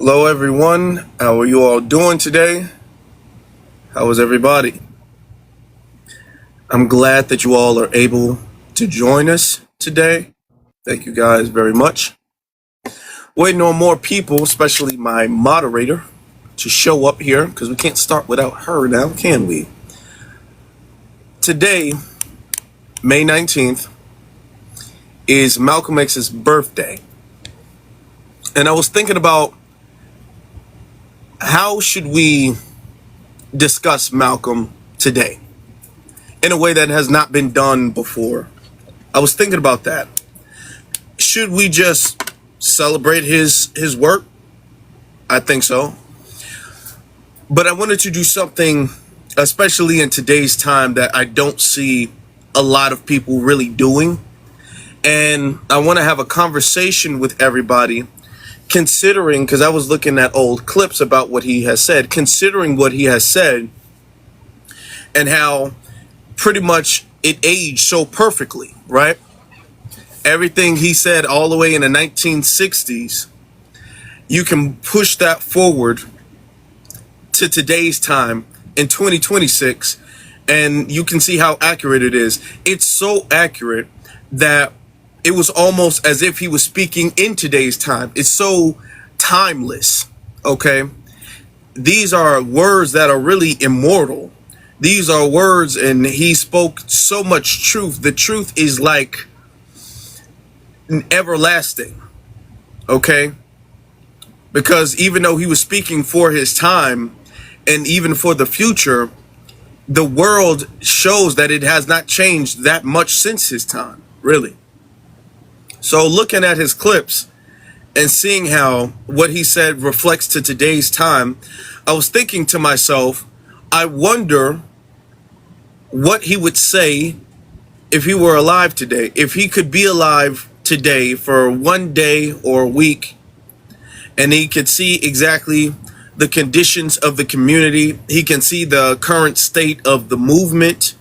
Hello, everyone. How are you all doing today? How is everybody? I'm glad that you all are able to join us today. Thank you guys very much. Waiting on more people, especially my moderator, to show up here because we can't start without her now, can we? Today, May 19th, is Malcolm X's birthday. And I was thinking about how should we discuss Malcolm today in a way that has not been done before. I was thinking about that. Should we just celebrate his work? I think so. But I wanted to do something, especially in today's time, that I don't see a lot of people really doing. And I want to have a conversation with everybody, considering, because I was looking at old clips about what he has said, considering what he has said and how pretty much it aged so perfectly, right? Everything he said all the way in the 1960s, you can push that forward to today's time in 2026, and you can see how accurate it is. It's so accurate that it was almost as if he was speaking in today's time. It's so timeless, okay? These are words that are really immortal. These are words, and he spoke so much truth. The truth is like everlasting, okay? Because even though he was speaking for his time and even for the future, the world shows that it has not changed that much since his time, really. So looking at his clips and seeing how what he said reflects to today's time, I was thinking to myself, I wonder what he would say if he were alive today. If he could be alive today for one day or a week, and he could see exactly the conditions of the community. He can see the current state of the movement.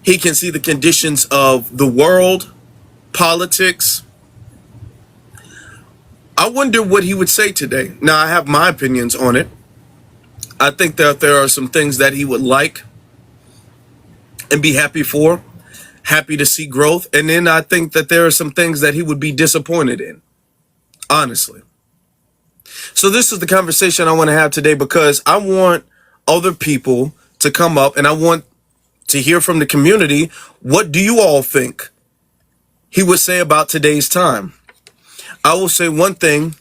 He can see the conditions of the world, politics. I wonder what he would say today. Now, I have my opinions on it. I think that there are some things that he would like and be happy for, happy to see growth. And then I think that there are some things that he would be disappointed in, honestly. So this is the conversation I want to have today, because I want other people to come up and I want to hear from the community. What do you all think he would say about today's time? I will say one thing.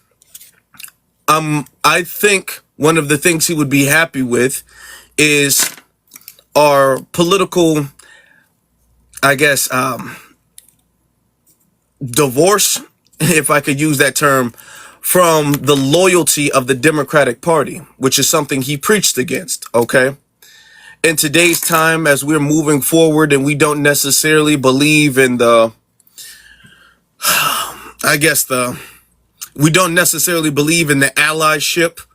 I think one of the things he would be happy with is our political, I guess, divorce, if I could use that term, from the loyalty of the Democratic Party, which is something he preached against, okay? In today's time, as we're moving forward and we don't necessarily believe in we don't necessarily believe in the allyship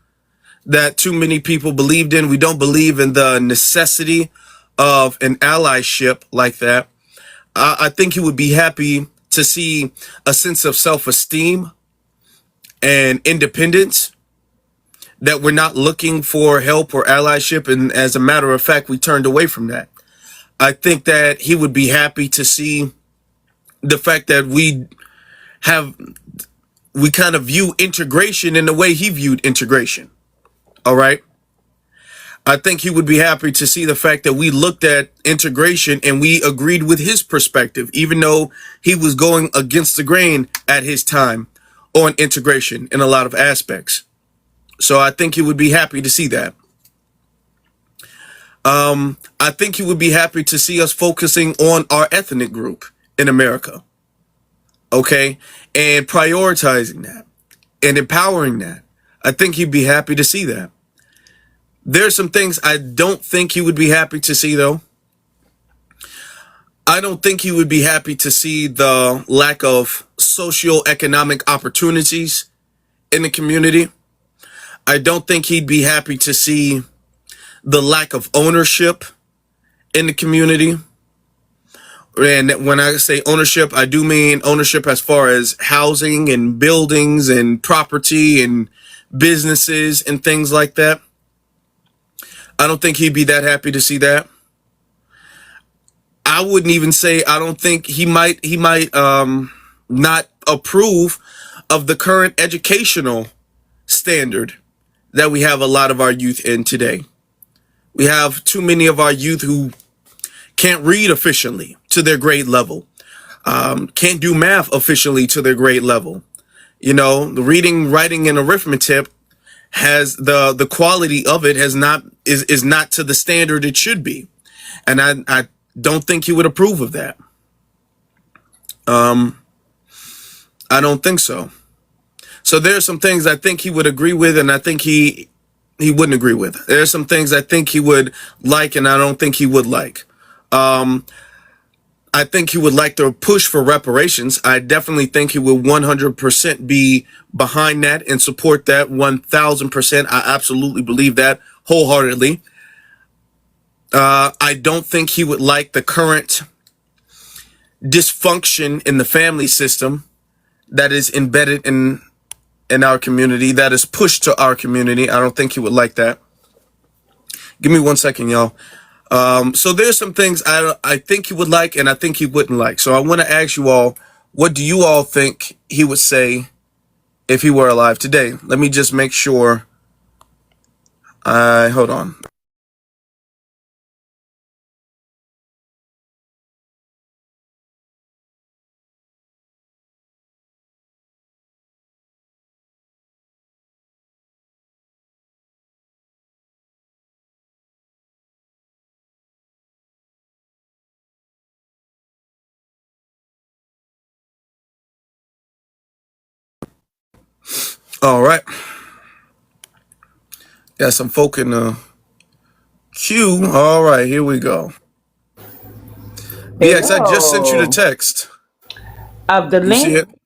that too many people believed in. We don't believe in the necessity of an allyship like that. I think he would be happy to see a sense of self-esteem and independence, that we're not looking for help or allyship. And as a matter of fact, we turned away from that. I think that he would be happy to see the fact that we kind of view integration in the way he viewed integration. All right. I think he would be happy to see the fact that we looked at integration and we agreed with his perspective, even though he was going against the grain at his time on integration in a lot of aspects. So I think he would be happy to see that. I think he would be happy to see us focusing on our ethnic group in America. Okay. And prioritizing that and empowering that. I think he'd be happy to see that. There's some things I don't think he would be happy to see, though. I don't think he would be happy to see the lack of socioeconomic opportunities in the community. I don't think he'd be happy to see the lack of ownership in the community. And when I say ownership, I do mean ownership as far as housing and buildings and property and businesses and things like that. I don't think he'd be that happy to see that. I wouldn't even say, I don't think he might not approve of the current educational standard that we have a lot of our youth in today. We have too many of our youth who can't read efficiently to their grade level, can't do math efficiently to their grade level. You know, the reading, writing, and arithmetic has the quality of it is not to the standard it should be. And I don't think he would approve of that. I don't think so. So there are some things I think he would agree with, and I think he wouldn't agree with. There are some things I think he would like, and I don't think he would like. I think he would like to push for reparations. I definitely think he would 100% be behind that and support that 1000%. I absolutely believe that wholeheartedly. I don't think he would like the current dysfunction in the family system that is embedded in our community, that is pushed to our community. I don't think he would like that. Give me 1 second, y'all. So there's some things I think he would like and I think he wouldn't like. So I want to ask you all, what do you all think he would say if he were alive today? Let me just make sure. Hold on. All right. Got some folk in the queue. All right, here we go. BX, I just sent you the text. Of the You see link? it?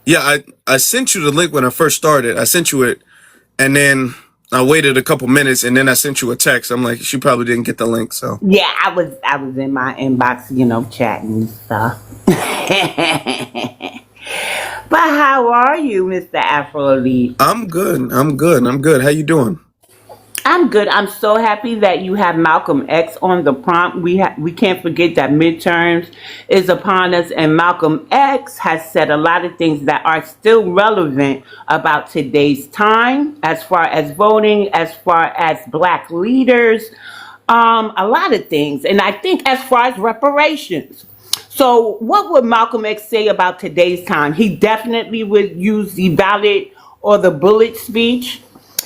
Yeah, I sent you the link when I first started. I sent you it, and then I waited a couple minutes, and then I sent you a text. I'm like, she probably didn't get the link, so. Yeah, I was in my inbox, chatting and stuff. But how are you, Mr. Afro Elite? I'm good. I'm good. I'm good. How you doing? I'm good. I'm so happy that you have Malcolm X on the prompt. We can't forget that midterms is upon us, and Malcolm X has said a lot of things that are still relevant about today's time, as far as voting, as far as black leaders, a lot of things, and I think as far as reparations. So, what would Malcolm X say about today's time? He definitely would use the ballot or the bullet speech.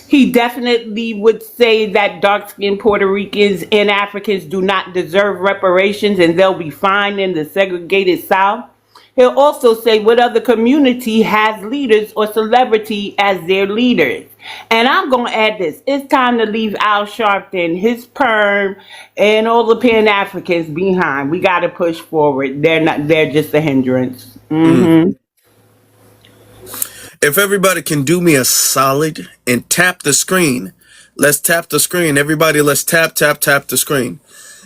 He definitely would say that dark skinned Puerto Ricans and Africans do not deserve reparations and they'll be fine in the segregated South. He'll also say what other community has leaders or celebrity as their leaders. And I'm going to add this. It's time to leave Al Sharpton, his perm, and all the Pan-Africans behind. We got to push forward. They're just a hindrance. Mm-hmm. If everybody can do me a solid and tap the screen. Let's tap the screen. Everybody, let's tap the screen.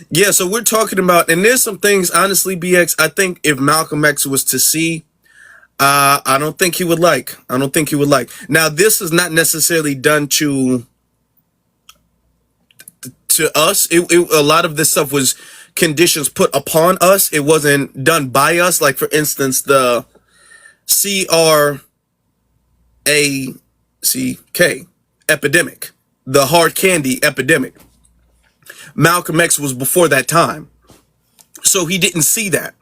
Yeah, so we're talking about, and there's some things, honestly, BX, I think if Malcolm X was to see, I don't think he would like. I don't think he would like. Now, this is not necessarily done to us. A lot of this stuff was conditions put upon us. It wasn't done by us. Like, for instance, the CRACK epidemic, the hard candy epidemic. Malcolm X was before that time. So he didn't see that.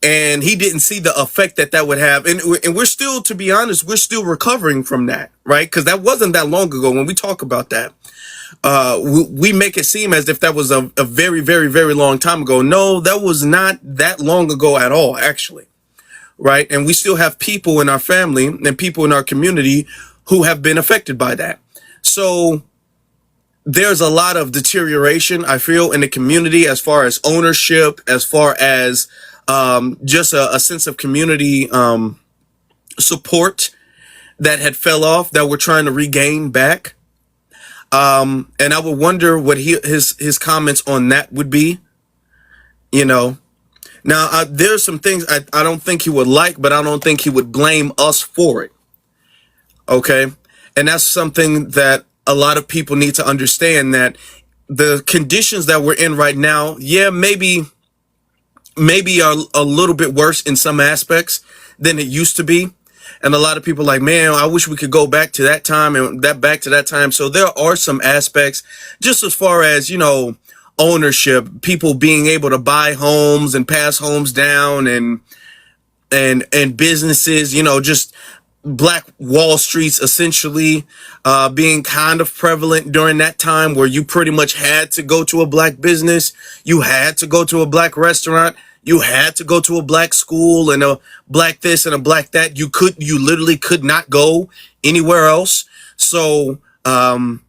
And he didn't see the effect that would have. And we're still, to be honest, we're still recovering from that, right? Because that wasn't that long ago. When we talk about that, we make it seem as if that was a very, very, very long time ago. No, that was not that long ago at all, actually. Right? And we still have people in our family and people in our community who have been affected by that. So there's a lot of deterioration, I feel, in the community as far as ownership, as far as just a sense of community support that had fell off, that we're trying to regain back. And I would wonder what his comments on that would be. You know, now there's some things I don't think he would like, but I don't think he would blame us for it. Okay. And that's something that a lot of people need to understand, that the conditions that we're in right now, yeah, maybe are a little bit worse in some aspects than it used to be. And a lot of people are like, man, I wish we could go back to that time and that back to that time. So there are some aspects, just as far as, ownership, people being able to buy homes and pass homes down, and businesses, just Black Wall Streets essentially being kind of prevalent during that time, where you pretty much had to go to a Black business, you had to go to a Black restaurant, you had to go to a Black school, and a Black this and a Black that. You literally could not go anywhere else. So, and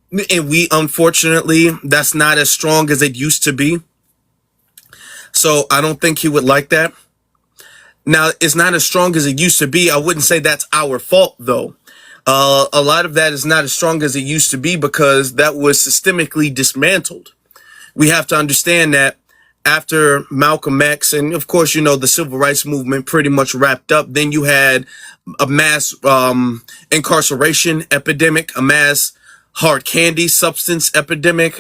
we, unfortunately, that's not as strong as it used to be. So I don't think he would like that. Now, it's not as strong as it used to be. I wouldn't say that's our fault, though. A lot of that is not as strong as it used to be because that was systemically dismantled. We have to understand that after Malcolm X, and of course, the civil rights movement pretty much wrapped up, then you had a mass incarceration epidemic, a mass hard candy substance epidemic,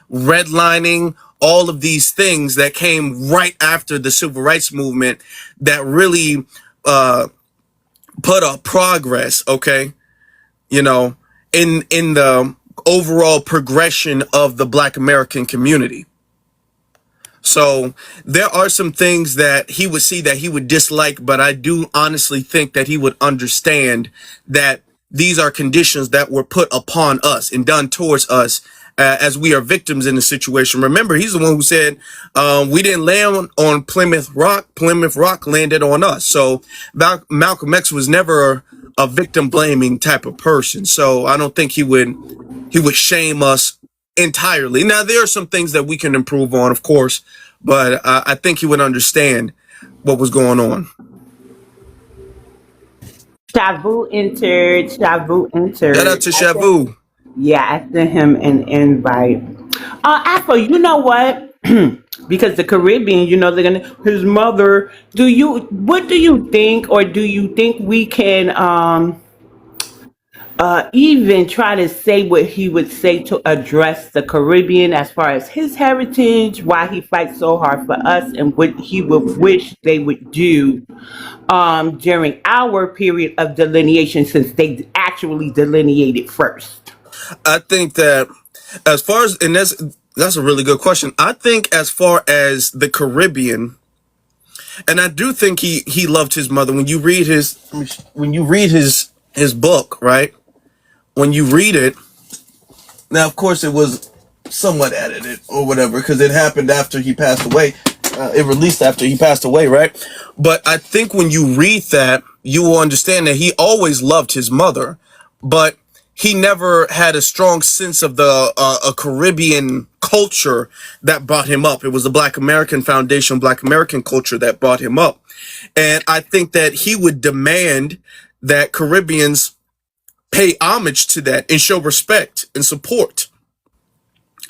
redlining, all of these things that came right after the civil rights movement that really put a progress, okay, in the overall progression of the Black American community. So there are some things that he would see that he would dislike, but I do honestly think that he would understand that these are conditions that were put upon us and done towards us as we are victims in the situation. Remember, he's the one who said, we didn't land on Plymouth Rock. Plymouth Rock landed on us. So Malcolm X was never a victim blaming type of person. So I don't think he would shame us entirely. Now, there are some things that we can improve on, of course, but I think he would understand what was going on. Shavu entered. Shavu Shout out entered. to Shavu. Yeah, I sent him an invite. Afro, you know what? Because the Caribbean, they're gonna his mother. What do you think, or do you think we can even try to say what he would say to address the Caribbean as far as his heritage, why he fights so hard for us, and what he would wish they would do during our period of delineation, since they actually delineated first? I think that as far as, and that's a really good question. I think as far as the Caribbean, and I do think he loved his mother. When you read his book, right? When you read it, now of course it was somewhat edited or whatever because it happened after he passed away. It released after he passed away, right? But I think when you read that, you will understand that he always loved his mother, but he never had a strong sense of the a Caribbean culture that brought him up. It was the Black American Foundation, Black American culture that brought him up. And I think that he would demand that Caribbeans pay homage to that and show respect and support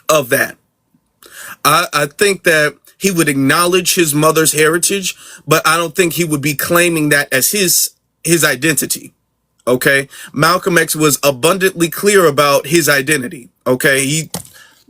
of that. I think that he would acknowledge his mother's heritage, but I don't think he would be claiming that as his identity. Okay. Malcolm X was abundantly clear about his identity. Okay. He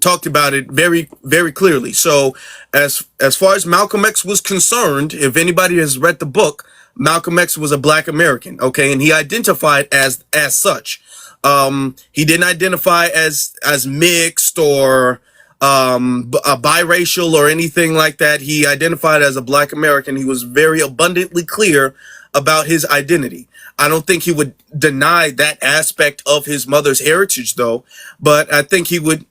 talked about it very, very clearly. So as far as Malcolm X was concerned, if anybody has read the book, Malcolm X was a Black American. Okay. And he identified as such. He didn't identify as mixed or biracial or anything like that. He identified as a Black American. He was very abundantly clear about his identity. I don't think he would deny that aspect of his mother's heritage, though. But I think he would,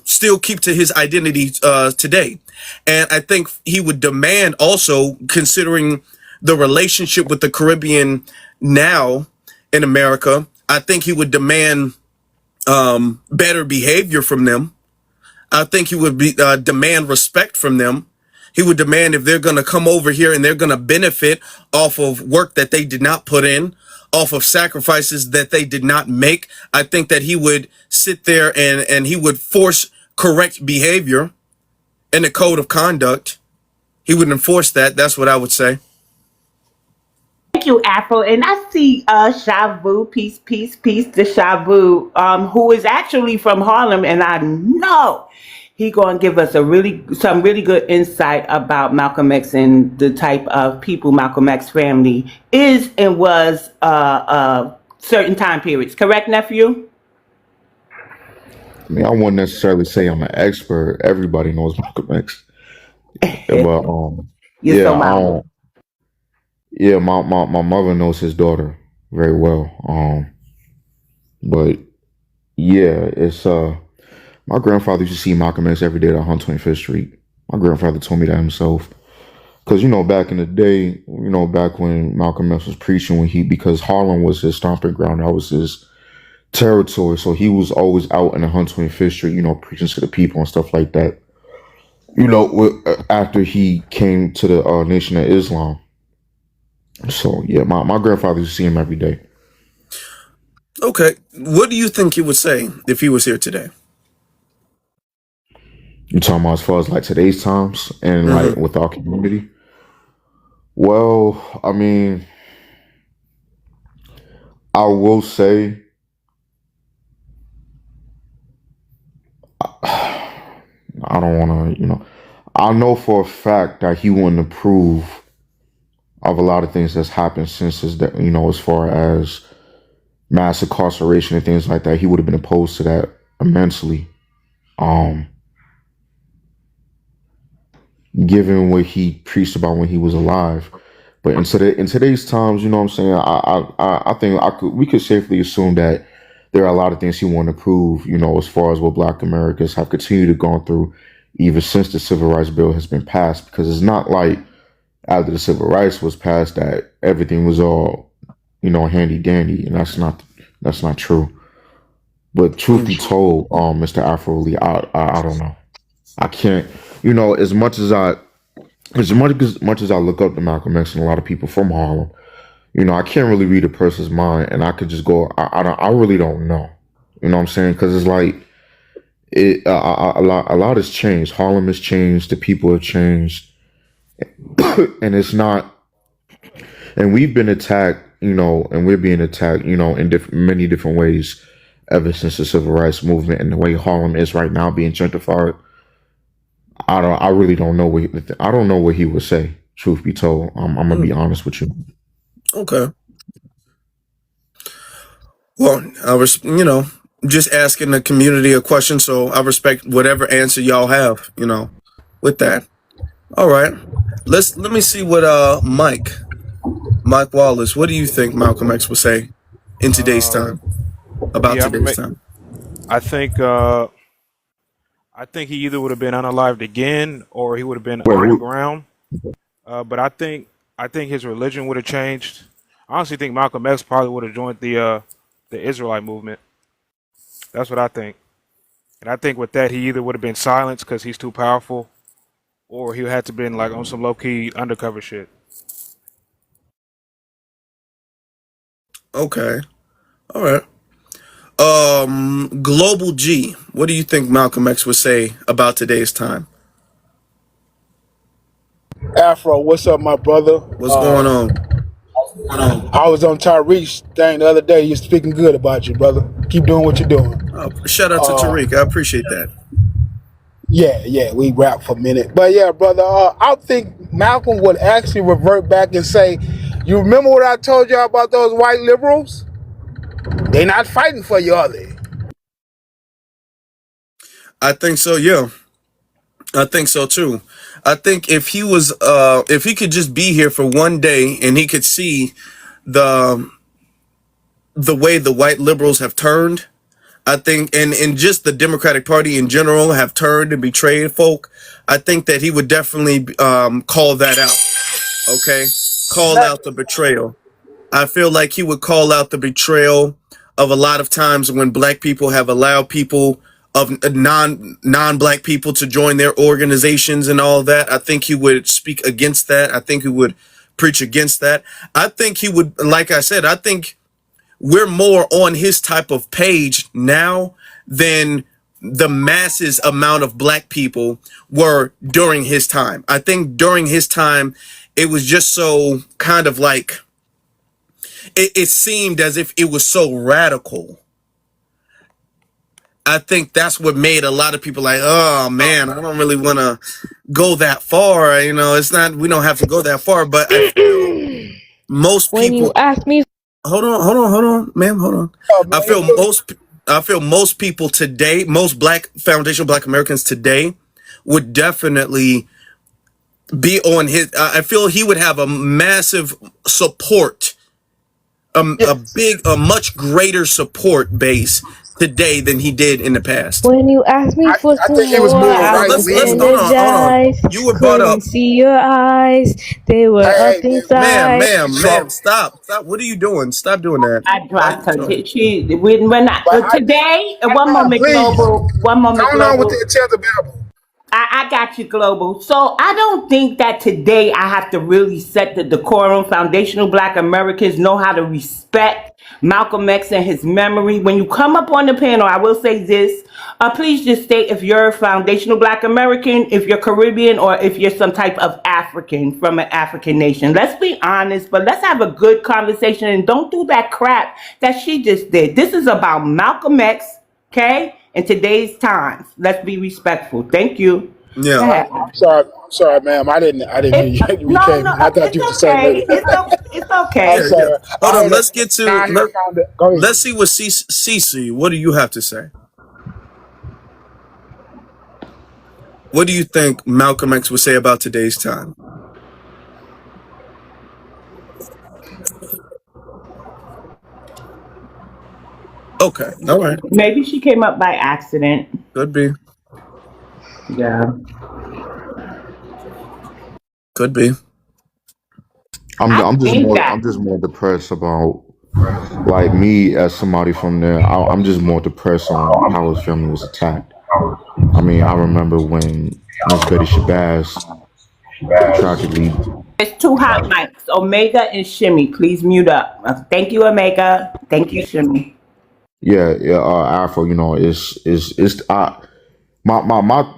still keep to his identity today. And I think he would demand also, considering the relationship with the Caribbean now in America, I think he would demand better behavior from them. I think he would demand respect from them. He would demand, if they're going to come over here and they're going to benefit off of work that they did not put in, off of sacrifices that they did not make, I think that he would sit there and he would force correct behavior and a code of conduct He would enforce that. That's what I would say. Thank you, Afro. And I see Shavu, peace to Shavu, who is actually from Harlem, and I know he gonna give us some really good insight about Malcolm X and the type of people Malcolm X family is and was certain time periods. Correct, nephew? I mean, I wouldn't necessarily say I'm an expert. Everybody knows Malcolm X, but You're so yeah, I Malcolm. don't. Yeah, my mother knows his daughter very well. But yeah, it's my grandfather used to see Malcolm X every day at 125th Street. My grandfather told me that himself. Because back in the day, back when Malcolm X was preaching, because Harlem was his stomping ground, that was his territory. So he was always out in 125th Street, preaching to the people and stuff like that. After he came to the Nation of Islam. So yeah, my grandfather used to see him every day. Okay. What do you think he would say if he was here today? You talking about as far as like today's times and like Hmm. with our community? Well, I mean, I will say, I don't want to, I know for a fact that he wouldn't approve of a lot of things that's happened since his, as far as mass incarceration and things like that. He would have been opposed to that immensely. Um, Given what he preached about when he was alive. But in today's times, you know what I'm saying, I think we could safely assume that there are a lot of things he wanted to prove, as far as what Black Americans have continued to go through even since the Civil Rights Bill has been passed. Because it's not like after the Civil Rights was passed that everything was all, handy dandy, and that's not true. But truth be told, Mr. Afro Lee, I don't know. I can't, as much as I look up to Malcolm X and a lot of people from Harlem, I can't really read a person's mind, and I could just go, I really don't know. You know what I'm saying? Because it's like a lot has changed. Harlem has changed. The people have changed, and it's not. And we've been attacked, and we're being attacked, in many different ways ever since the civil rights movement and the way Harlem is right now being gentrified. I really don't know I don't know what he would say. Truth be told, I'm gonna be honest with you. Okay. Well, just asking the community a question, so I respect whatever answer y'all have, with that. All right. Let me see what Mike Wallace, what do you think Malcolm X would say in today's Uh, time? About yeah, I'm gonna today's make. time. I think. I think he either would have been unalived again or he would have been Wait, underground. But I think his religion would have changed. I honestly think Malcolm X probably would have joined the Israelite movement. That's what I think. And I think with that, he either would have been silenced because he's too powerful, or he had to been like on some low key undercover shit. Okay. All right. Global G, what do you think Malcolm X would say about today's time? Afro, what's up, my brother? What's going on? I was on Tyreek's thing the other day. He's speaking good about you, brother. Keep doing what you're doing. Shout out to Tariq. I appreciate that. Yeah, we rap for a minute. But yeah, brother, I think Malcolm would actually revert back and say, you remember what I told y'all about those white liberals? They not fighting for you, are they? I think so, yeah. I think so too. I think if he could just be here for one day and he could see the the way the white liberals have turned, I think, and just the Democratic Party in general have turned and betrayed folk, I think that he would definitely call that out. Okay? Call out the betrayal. I feel like he would call out the betrayal of a lot of times when black people have allowed people of non black people to join their organizations and all that. I think he would speak against that. I think he would preach against that. I think he would, like I said, I think we're more on his type of page now than the masses amount of black people were during his time. I think during his time, it was just so kind of like, it seemed as if it was so radical. I think that's what made a lot of people like, oh man, I don't really want to go that far. You know, it's not, we don't have to go that far, but I feel most When you people, ask me, hold on, ma'am, hold on. Oh, man, I feel most, I feel most people today, most black foundational black Americans today would definitely be on his, I feel he would have a massive support, a much greater support base today than he did in the past. when you asked me for I some think he was more, more Hold I on, right was let's wing. hold on. energized. You were brought up, Couldn't see your eyes; they were up Hey, hey, inside. so, ma'am, stop. What are you doing? Stop doing that. I Why are you dropped her. doing? We're not but today. One no, moment, please, global. One moment, going on with the global. attempt of Babel. I got you, Global. So I don't think that today I have to really set the decorum. Foundational Black Americans know how to respect Malcolm X and his memory. When you come up on the panel, I will say this. Please just state if you're a foundational Black American, if you're Caribbean, or if you're some type of African from an African nation. Let's be honest, but let's have a good conversation and don't do that crap that she just did. This is about Malcolm X, okay? In today's times. Let's be respectful. Thank you. Go Yeah. ahead. I'm sorry, ma'am. I didn't It, hear you. You no, came no, in. I thought it's you were the same okay. lady. It's I'm okay. Yeah. sorry. Hold I on. heard a Let's get to, now here found it. Go ahead. let's see what Cece, what do you have to say? What do you think Malcolm X would say about today's time? Okay. All right. Maybe she came up by accident. Could be. Yeah. Could be. I think I'm that. just more depressed about like me as somebody from there. I'm just more depressed on how his family was attacked. I mean, I remember when Miss Betty Shabazz tragically, It's two hot mics. Omega and Shimmy, please mute up. Thank you, Omega. Thank you, Shimmy. Afro, it's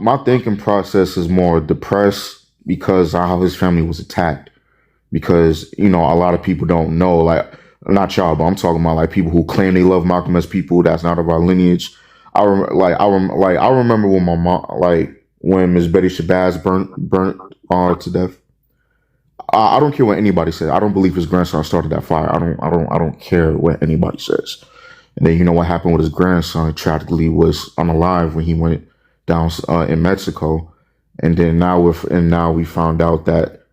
my thinking process is more depressed because of how his family was attacked. Because a lot of people don't know, like not y'all, but I'm talking about like people who claim they love Malcolm as people that's not of our lineage. I remember when my mom, like when Miss Betty Shabazz burnt to death. I don't care what anybody says. I don't believe his grandson started that fire. I don't care what anybody says. And then you know what happened with his grandson tragically was unalive when he went down in Mexico. And then now we found out that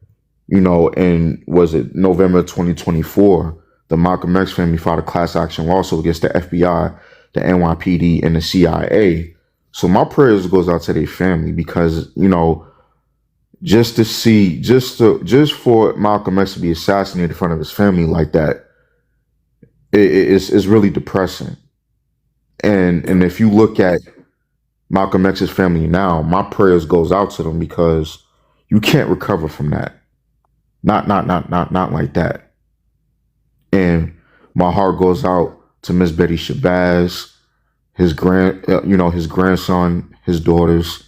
in was it November 2024, the Malcolm X family filed a class action lawsuit against the FBI, the NYPD, and the CIA. So my prayers goes out to their family because just to see just for Malcolm X to be assassinated in front of his family like that, it's really depressing. And if you look at Malcolm X's family now, my prayers goes out to them because you can't recover from that. Not like that. And my heart goes out to Miss Betty Shabazz, his grandson, his daughters.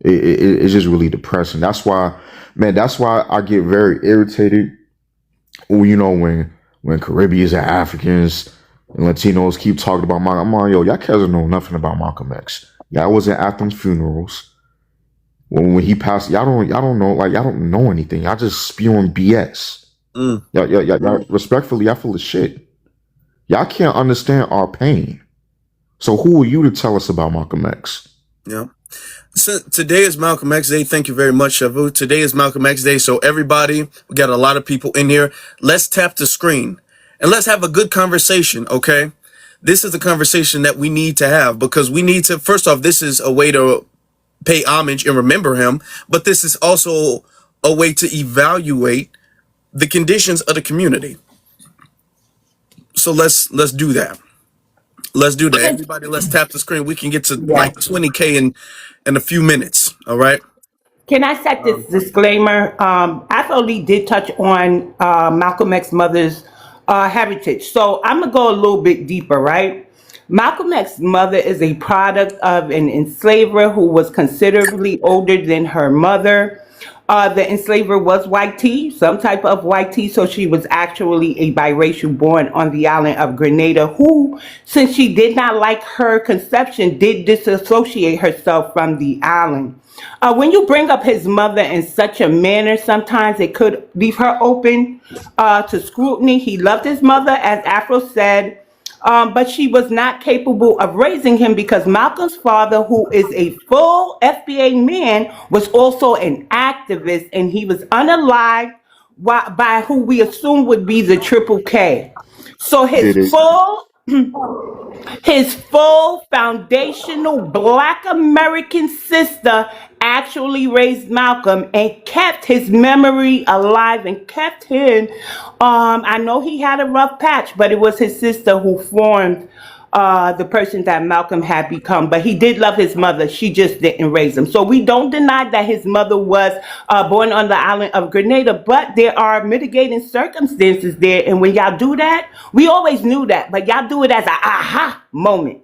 It's just really depressing. That's why, man. That's why I get very irritated. When Caribbeans and Africans and Latinos keep talking about Malcolm. I'm like, yo, y'all guys don't know nothing about Malcolm X. Y'all wasn't at them funerals. When he passed, y'all don't know, like y'all don't know anything. Y'all just spewing BS. Mm. Y'all respectfully, y'all full of shit. Y'all can't understand our pain. So who are you to tell us about Malcolm X? Yeah. So today is Malcolm X Day. Thank you very much, Shavu. Today is Malcolm X Day. So everybody, we got a lot of people in here. Let's tap the screen and let's have a good conversation. Okay. This is the conversation that we need to have because we need to, first off, this is a way to pay homage and remember him, but this is also a way to evaluate the conditions of the community. So let's do that. Let's do that. Everybody, let's tap the screen. We can get to Yeah. like 20K in a few minutes. All right. Can I set this disclaimer? Afro Lee did touch on Malcolm X mother's heritage. So I'm going to go a little bit deeper, right? Malcolm X's mother is a product of an enslaver who was considerably older than her mother. The enslaver was white tea, some type of white tea, so she was actually a biracial born on the island of Grenada who, since she did not like her conception, did disassociate herself from the island. When you bring up his mother in such a manner, sometimes it could leave her open to scrutiny. He loved his mother, as Afro said, but she was not capable of raising him because Malcolm's father, who is a full FBA man, was also an activist and he was unalived by who we assume would be the Triple K. So Did it? his full foundational Black American sister actually raised Malcolm and kept his memory alive and kept him. I know he had a rough patch, but it was his sister who formed the person that Malcolm had become. But he did love his mother. She just didn't raise him. So we don't deny that his mother was born on the island of Grenada, but there are mitigating circumstances there. And when y'all do that, we always knew that, but y'all do it as an aha moment.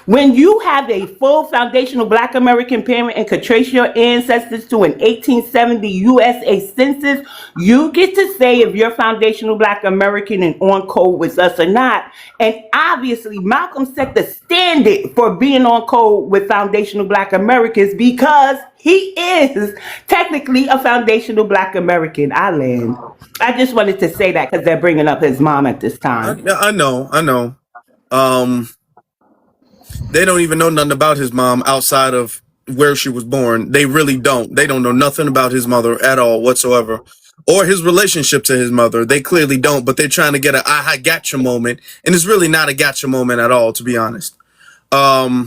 When you have a full foundational Black American parent and could trace your ancestors to an 1870 USA census, you get to say if you're foundational Black American and on code with us or not. And obviously, Malcolm set the standard for being on code with foundational Black Americans because he is technically a foundational Black American. I just wanted to say that because they're bringing up his mom at this time. I know. They don't even know nothing about his mom outside of where she was born. They really don't. They don't know nothing about his mother at all whatsoever, or his relationship to his mother. They clearly don't, but they're trying to get a I gotcha moment, and it's really not a gotcha moment at all, to be honest. But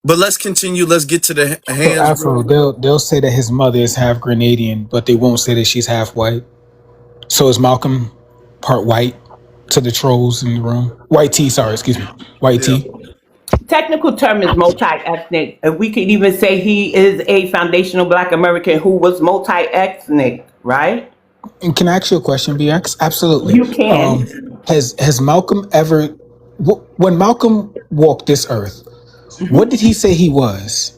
let's continue. Let's get to the So hands. Afro, they'll say that his mother is half Grenadian, but they won't say that she's half white. So is Malcolm part white to the trolls in the room? White tea, sorry, excuse me. White tea. Technical term is multi-ethnic. We could even say he is a foundational Black American who was multi-ethnic, right? And can I ask you a question, BX? Absolutely. You can. Has Malcolm ever, when Malcolm walked this earth, what did he say he was?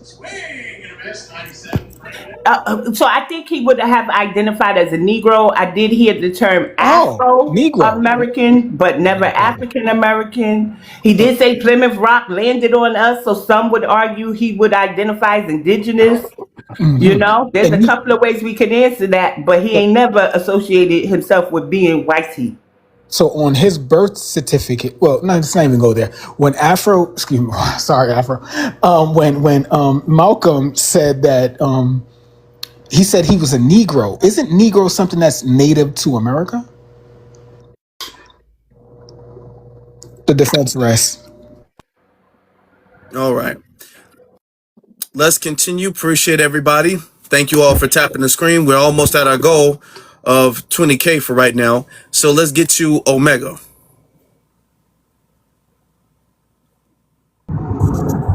So I think he would have identified as a Negro. I did hear the term Oh, Negro. Afro-American, but never African-American. He did say Plymouth Rock landed on us, so some would argue he would identify as indigenous. You know, there's And a couple of ways we can answer that, but he ain't never associated himself with being whitey. So on his birth certificate, well, no, let's not even go there. When Afro, excuse me, sorry, Afro, when Malcolm said that he said he was a Negro, isn't Negro something that's native to America? The defense rests. All right. Let's continue. Appreciate everybody. Thank you all for tapping the screen. We're almost at our goal of 20K for right now. So let's get to Omega.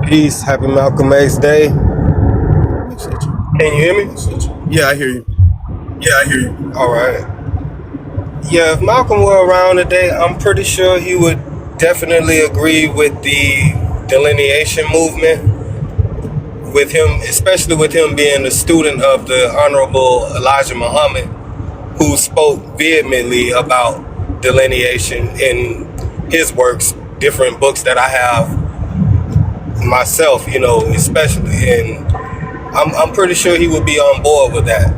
Peace. Happy Malcolm X Day. Can you hear me? Yeah, I hear you. All right. Yeah, if Malcolm were around today, I'm pretty sure he would definitely agree with the delineation movement. With him, especially with him being a student of the Honorable Elijah Muhammad, who spoke vehemently about delineation in his works, different books that I have myself, especially, and I'm pretty sure he would be on board with that.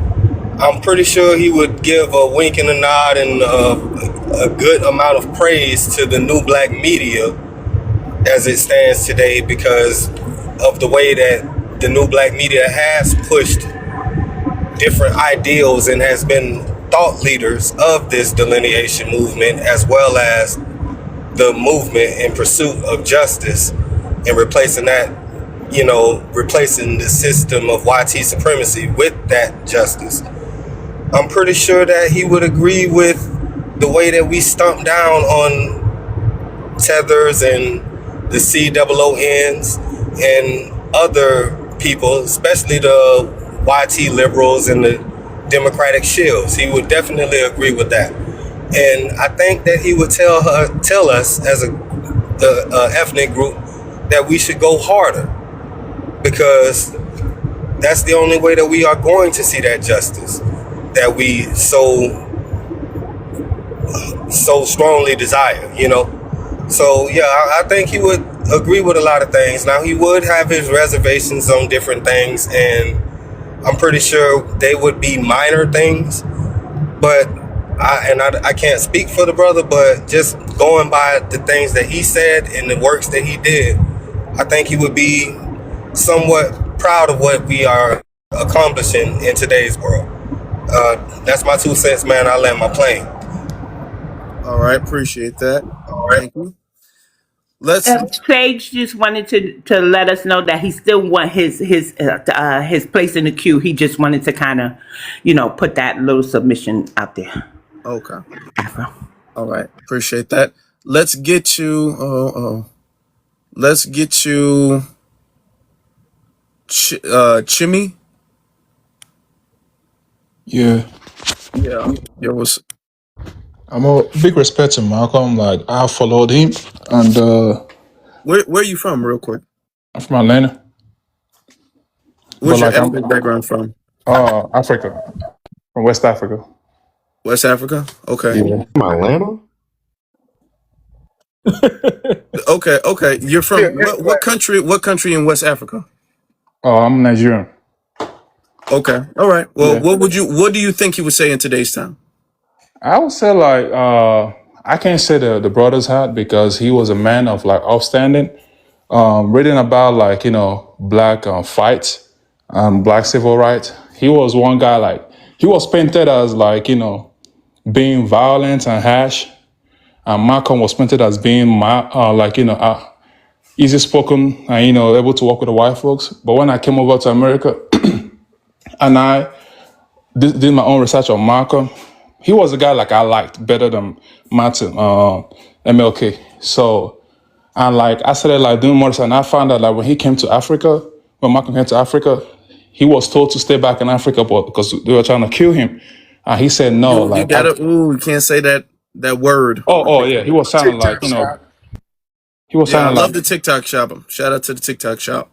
I'm pretty sure he would give a wink and a nod and a good amount of praise to the new black media as it stands today because of the way that the new black media has pushed different ideals and has been thought leaders of this delineation movement, as well as the movement in pursuit of justice and replacing the system of YT supremacy with that justice. I'm pretty sure that he would agree with the way that we stomp down on tethers and the COONs and other people, especially the YT liberals and the Democratic shills. He would definitely agree with that. And I think that he would tell us as a the ethnic group, that we should go harder, because that's the only way that we are going to see that justice that we so strongly desire, you know. So yeah, I think he would agree with a lot of things. Now, he would have his reservations on different things, and I'm pretty sure they would be minor things. But I can't speak for the brother, but just going by the things that he said and the works that he did, I think he would be somewhat proud of what we are accomplishing in today's world. That's my 2 cents, man. I land my plane. All right, appreciate that. Thank you. Let's. Sage just wanted to let us know that he still want his place in the queue. He just wanted to kind of, put that little submission out there. Okay. Afro. All right, appreciate that. Let's get to. Let's get to. Chimmy. Yeah, Yeah. Yeah. I'm a big respect to Malcolm. Like I followed him, and Where are you from, real quick? I'm from Atlanta, but Where's your like I'm ethnic background from? Africa, from West Africa. West Africa. Okay. Yeah, From Atlanta? Okay. Okay. You're from what country? What country in West Africa? I'm Nigerian. Okay. All right. Well, Yeah, what do you think he would say in today's time? I would say like I can't say the brother's hat because he was a man of like upstanding. Reading about like black fights and black civil rights, he was one guy like he was painted as like being violent and harsh. And Malcolm was painted as being easy spoken and able to work with the white folks. But when I came over to America and I did my own research on Malcolm, he was a guy like I liked better than Martin, MLK. So and like I started like doing more research, and I found out like when Malcolm came to Africa, he was told to stay back in Africa, but because they were trying to kill him, and he said no. You gotta. Ooh, you can't say that word. Yeah, he was sounding like he was Yeah, I sounding love like the TikTok shop. Shout out to the TikTok shop.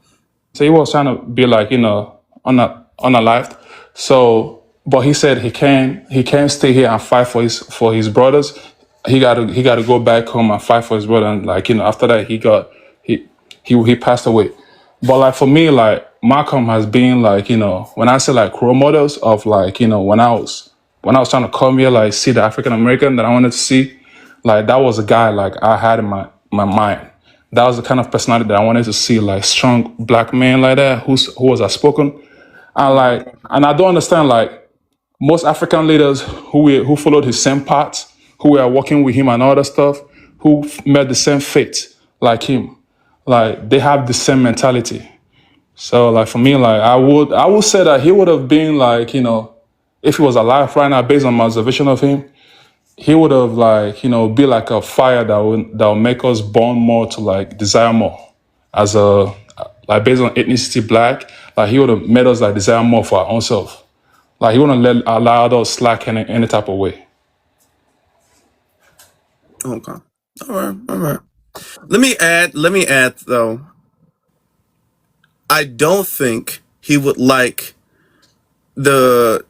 so he was trying to be like unalived. So, but he said he can't stay here and fight for his brothers. He got to go back home and fight for his brother. And like after that he passed away. But like for me, like Malcolm has been like when I say like role models of like when I was trying to come here like see the African American that I wanted to see, like that was a guy like I had in my mind. That was the kind of personality that I wanted to see, like strong black man like that who was outspoken. And I don't understand like most African leaders who followed his same path, who were working with him and all that stuff, who met the same fate like him, like they have the same mentality. So like for me, like I would say that he would have been like if he was alive right now, based on my observation of him, he would have like be like a fire that will make us burn more to like desire more as a like based on ethnicity black, like he would have made us like desire more for our own self, like he wouldn't allow us slack in any type of way. Okay. All right. All right. Let me add. Let me add though. I don't think he would like the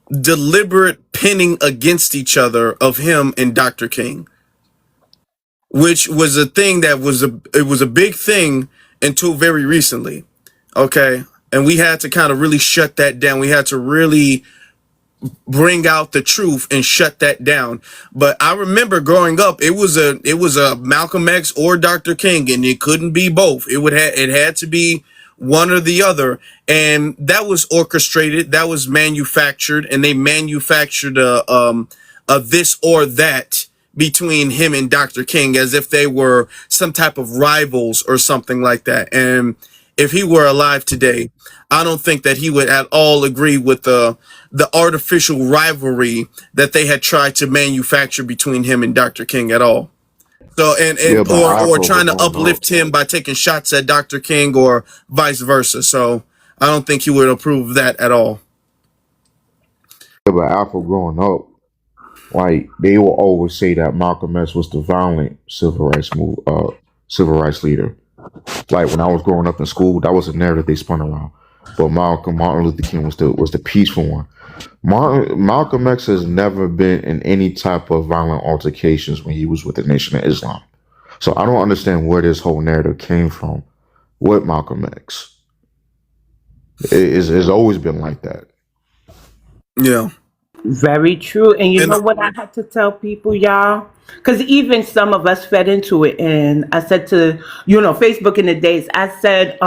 deliberate pinning against each other of him and Dr. King, which was a thing that was a big thing until very recently. Okay. And we had to kind of really shut that down. We had to really bring out the truth and shut that down. But I remember growing up, it was a Malcolm X or Dr. King, and it couldn't be both. It had to be one or the other, and that was orchestrated, that was manufactured, and they manufactured a this or that between him and Dr. King as if they were some type of rivals or something like that. And if he were alive today, I don't think that he would at all agree with the artificial rivalry that they had tried to manufacture between him and Dr. King at all. So Yeah, but or Afro trying to growing up. uplift him by taking shots at Dr. King or vice versa. So I don't think he would approve of that at all. Yeah, but Afro growing up. like they will always say that Malcolm X was the violent civil rights leader. Like when I was growing up in school, that was a narrative they spun around. But Martin Luther King was the peaceful one. Malcolm X has never been in any type of violent altercations when he was with the Nation of Islam. So I don't understand where this whole narrative came from with Malcolm X. It's always been like that. Yeah. Very true. And you And know what I had to tell people, y'all? Because even some of us fed into it. And I said to, Facebook in the days, I said,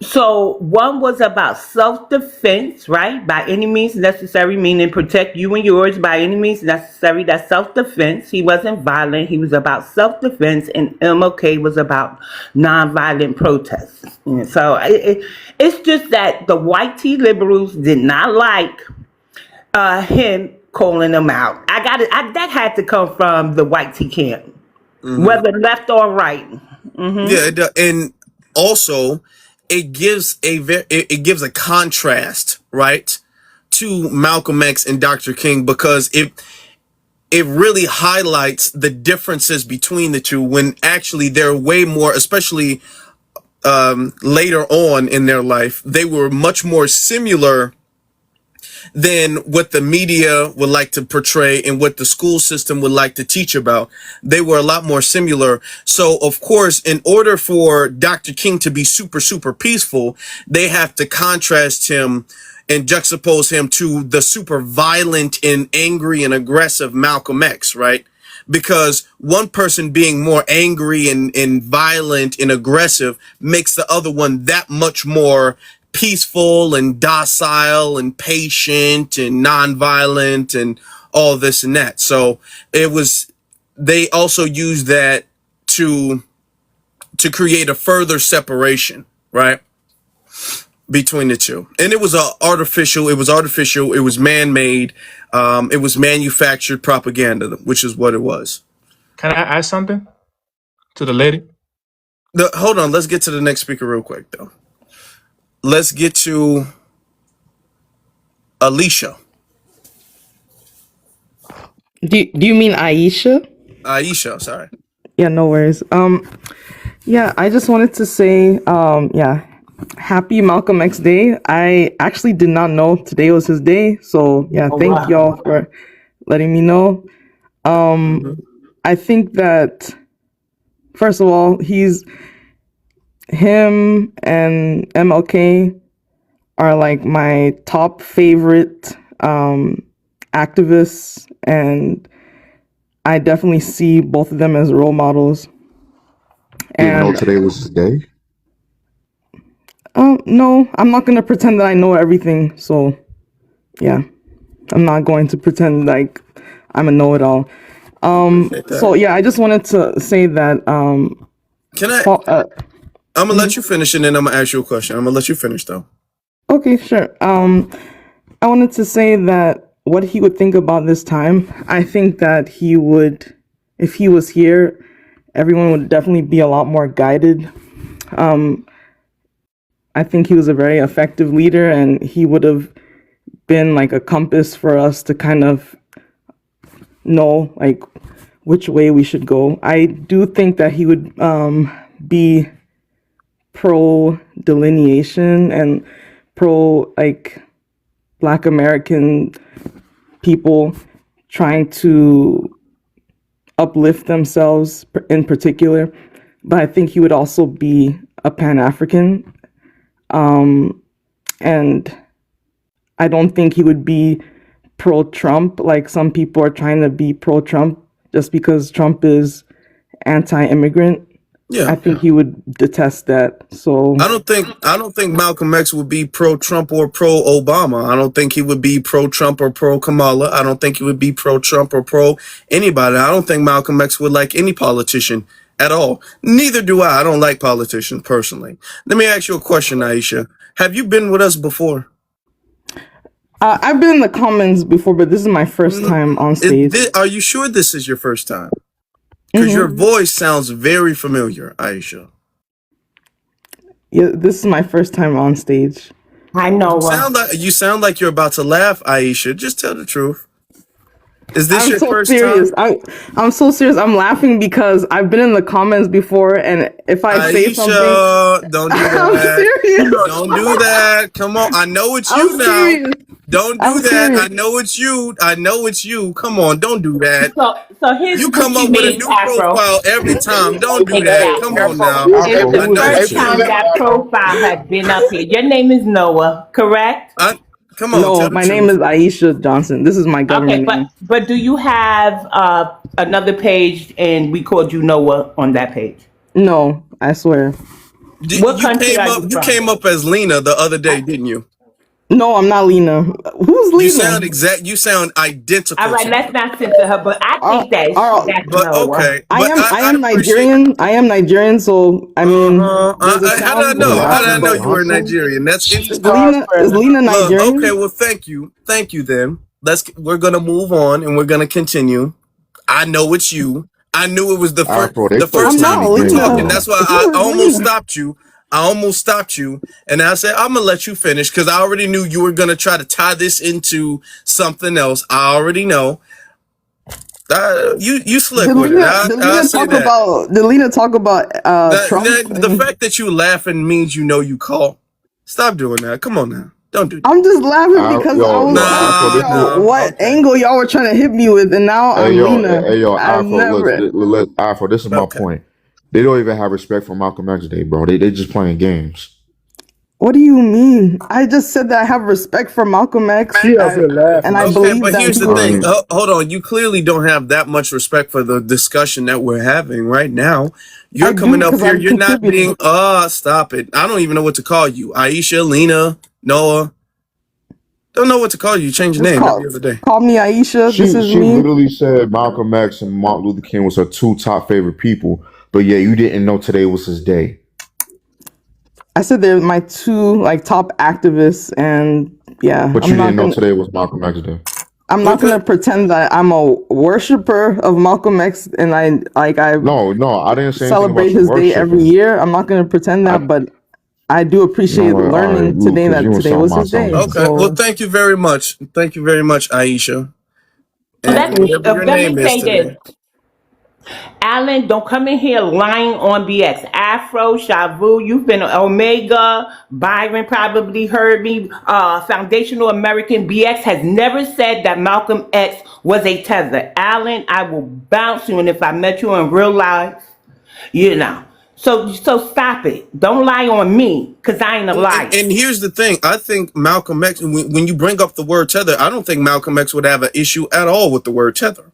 so one was about self-defense, right? By any means necessary, meaning protect you and yours by any means necessary. That's self-defense. He wasn't violent. He was about self-defense. And MLK was about nonviolent protests. And so it's just that the white T liberals did not like him calling them out. I got it. That had to come from the white T camp, whether left or right. yeah, and also it gives a contrast, right, to Malcolm X and Dr. King, because it really highlights the differences between the two, when actually they're way more, especially later on in their life, they were much more similar than what the media would like to portray and what the school system would like to teach about. They were a lot more similar. So, of course, in order for Dr. King to be super, super peaceful, they have to contrast him and juxtapose him to the super violent and angry and aggressive Malcolm X, right? Because one person being more angry and violent and aggressive makes the other one that much more peaceful and docile and patient and nonviolent and all this and that. So they also used that to create a further separation, right, between the two. And it was artificial, it was man-made, it was manufactured propaganda, which is what it was. Can I add something to the lady? Hold on, let's get to the next speaker real quick, though. Let's get to Alicia. Do you mean Aisha? Aisha, sorry. Yeah, no worries. Yeah, I just wanted to say, yeah, happy Malcolm X Day. I actually did not know today was his day, so yeah, thank y'all for letting me know. I think that first of all, him and MLK are like my top favorite activists, and I definitely see both of them as role models. Didn't know And today was his day. no, I'm not gonna pretend that I know everything. So yeah, I'm not going to pretend like I'm a know-it-all. So yeah, I just wanted to say that Can I? I'm gonna let you finish, and then I'm gonna ask you a question. I'm gonna let you finish, though. okay, sure. I wanted to say that what he would think about this time. I think that he would, if he was here, everyone would definitely be a lot more guided. I think he was a very effective leader, and he would have been like a compass for us to kind of know like which way we should go. I do think that he would be pro delineation and pro like Black American people trying to uplift themselves in particular, but I think he would also be a Pan-African. And I don't think he would be pro-Trump, like some people are trying to be pro-Trump just because Trump is anti-immigrant. Yeah, I think he would detest that. So I don't think Malcolm X would be pro-Trump or pro-Obama. I don't think he would be pro-Trump or pro-Kamala. I don't think he would be pro-Trump or pro-anybody. I don't think Malcolm X would like any politician at all. Neither do I. I don't like politicians personally. Let me ask you a question, Aisha. Have you been with us before? I've been in the comments before, but this is my first time on stage. Are you sure this is your first time? Because your voice sounds very familiar, Aisha. Yeah, this is my first time on stage. I know. You sound like you're about to laugh, Aisha. Just tell the truth. Is this I'm your so first serious. time? I'm so serious. I'm laughing because I've been in the comments before, and if I say something, Aisha, don't do I'm that. serious. Don't do that. Come on. I know it's I'm you now. serious. Don't I'm do that. serious. I know it's you. I know it's you. Come on. Don't do that. So here's You what come she up with a means, new Afro. profile every time. Don't do that. Come Exactly. on now. It's Afro, the I who is know this first it's chick? you. time that profile has been up here. Your name is Noah, correct? Come on. No, Tell the my name is truth. Aisha Johnson. This is my Okay, government name. but do you have another page and we called you Noah on that page? No, I swear. What country are you You from? came up as Lena the other day, didn't you? No, I'm not Lena. Who's Lena? You sound All identical right, to let's her. not censor her, but I Uh, think uh, that's But Noah. okay. But I I am appreciate. Nigerian. I am Nigerian. So I mean, Uh-huh. does it How did I sound Wait, know? How did African? I know African But you were Johnson? Nigerian? That's interesting. Is Lena Look, okay, Nigerian? well, thank you. Thank you then. We're gonna move on and we're gonna continue. I know it's you. I knew it was Afro, they the play first I'm too time many not you were games, talking. Lena. bro. That's why I Who is almost Lena? stopped you. And I said, I'm gonna let you finish because I already knew you were gonna try to tie this into something else. I already know. You slick with it. I say that. Did Lena talk about Trump? The fact that you laughing means you know you call. Stop doing that. Come on now. Don't do that. I'm just laughing because I was Yo, trying to Afro, figure this is, out Nah. what Okay. angle y'all were trying to hit me with, and now I'm Lena. I've Afro, never. Afro, this is my Okay. point. They don't even have respect for Malcolm X today, bro. They just playing games. What do you mean? I just said that I have respect for Malcolm X, She up here and laughing I and shit. Okay, believe but that here's he the was. thing. Um, Hold on. You clearly don't have that much respect for the discussion that we're having right now. I You're do coming up because here. I've You're not being, contributed. stop it. I don't even know what to call you. Aisha, Lena, Noah. Don't know what to call you. You changed your Just name every other day. call me Aisha. This is she me. literally said Malcolm X and Martin Luther King was her two top favorite people, but yeah, you didn't know today was his day. I said they're my two like top activists, and yeah, But you didn't know today was Malcolm X day. I'm We're not gonna good. pretend that I'm a worshiper of Malcolm X, and I No, I didn't say anything celebrate about you his day every worshiping. year. I'm not gonna pretend I, that, but I do you know appreciate what? All right, learning Luke, today because that you and today was his Sound day. each other. Okay. Well, So thank you very much. Thank you very much, Aisha. And Let me whatever your let me name is say this. today. Alan, don't come in here lying on BX. Afro, Shavu, you've been Omega. Byron probably heard me. Foundational American BX has never said that Malcolm X was a tether. Alan, I will bounce you, and if I met you in real life, you know. So stop it. Don't lie on me, cause I ain't a Well, liar. and here's the thing. I think Malcolm X, when you bring up the word tether, I don't think Malcolm X would have an issue at all with the word tether.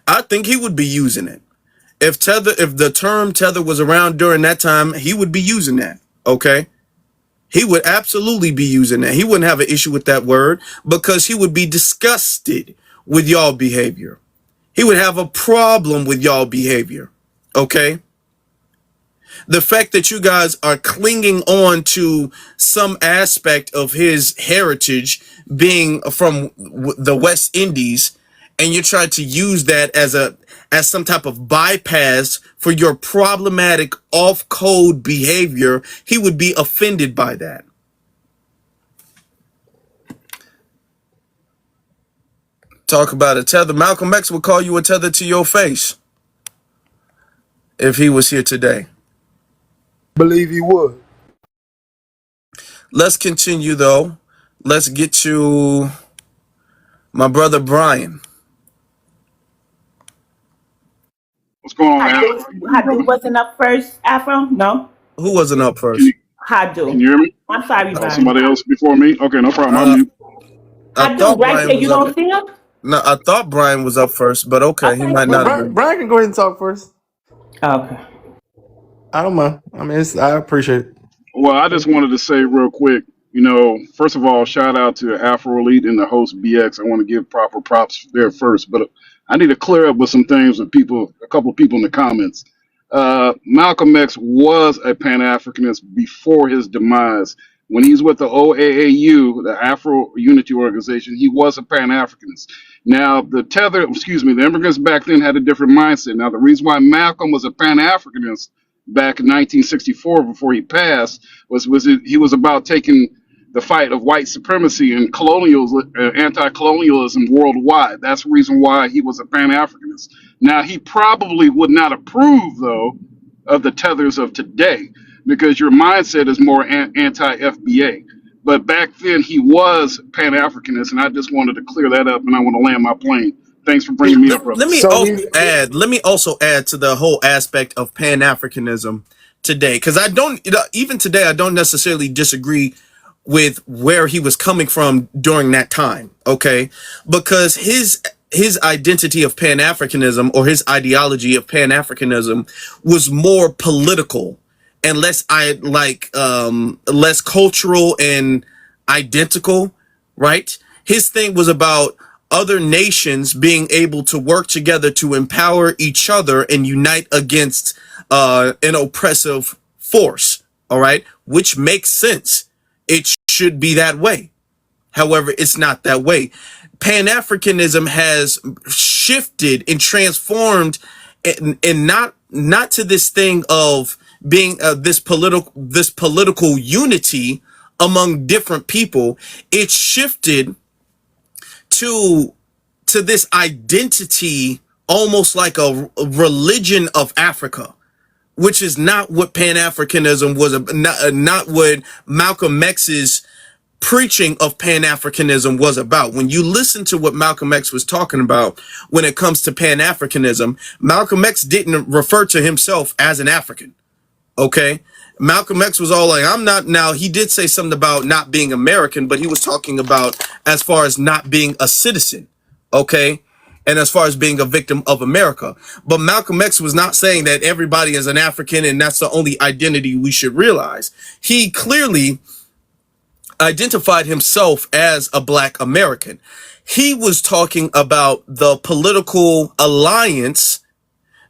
I think he would be using it. If the term tether was around during that time, he would be using that. Okay. He would absolutely be using that. He wouldn't have an issue with that word because he would be disgusted with y'all behavior. He would have a problem with y'all behavior. Okay. The fact that you guys are clinging on to some aspect of his heritage being from the West Indies, and you're trying to use that as some type of bypass for your problematic off code behavior, he would be offended by that. Talk about a tether. Malcolm X would call you a tether to your face if he was here today. Believe he would. Let's continue though. Let's get to my brother Brian. What's going on, man? How you doing, brother? Hadu wasn't up first, Afro? No? Who wasn't up Can you first? can Hadu. you hear me? I'm sorry, Oh, Brian. somebody else before me? Okay, no problem. I'll Uh, mute. I Hadu, thought right Brian there. was You up. don't see him? No, I thought Brian was up first, but okay, he Okay. might No, not have Brian, been. Brian can go ahead and talk first. Okay. I don't mind. I mean, I appreciate it. Well, I just wanted to say real quick, first of all, shout out to Afro Elite and the host BX. I want to give proper props there first, but I need to clear up with some things with a couple of people in the comments. Malcolm X was a Pan Africanist before his demise. When he's with the OAAU, the Afro Unity Organization, he was a Pan Africanist. Now, the immigrants back then had a different mindset. Now, the reason why Malcolm was a Pan Africanist back in 1964 before he passed he was about taking the fight of white supremacy and anti-colonialism worldwide. That's the reason why he was a Pan-Africanist. Now, he probably would not approve, though, of the tethers of today, because your mindset is more anti-FBA. But back then, he was Pan-Africanist, and I just wanted to clear that up, and I want to land my plane. Thanks for bringing me up, brother. Let me also add to the whole aspect of Pan-Africanism today, because I don't, even today, I don't necessarily disagree with where he was coming from during that time. Okay, because his identity of Pan-Africanism, or his ideology of Pan-Africanism, was more political and less cultural and identical, right? His thing was about other nations being able to work together to empower each other and unite against an oppressive force. All right, which makes sense. It should be that way. However, it's not that way. Pan-Africanism has shifted and transformed, and not to this thing of being this political unity among different people. It's shifted to this identity, almost like a religion of Africa, which is not what Pan-Africanism was, not what Malcolm X's preaching of Pan-Africanism was about. When you listen to what Malcolm X was talking about when it comes to Pan-Africanism, Malcolm X didn't refer to himself as an African. Okay, Malcolm X was all like, I'm not. Now, he did say something about not being American, but he was talking about as far as not being a citizen. Okay, and as far as being a victim of America. But Malcolm X was not saying that everybody is an African and that's the only identity we should realize. He clearly identified himself as a Black American. He was talking about the political alliance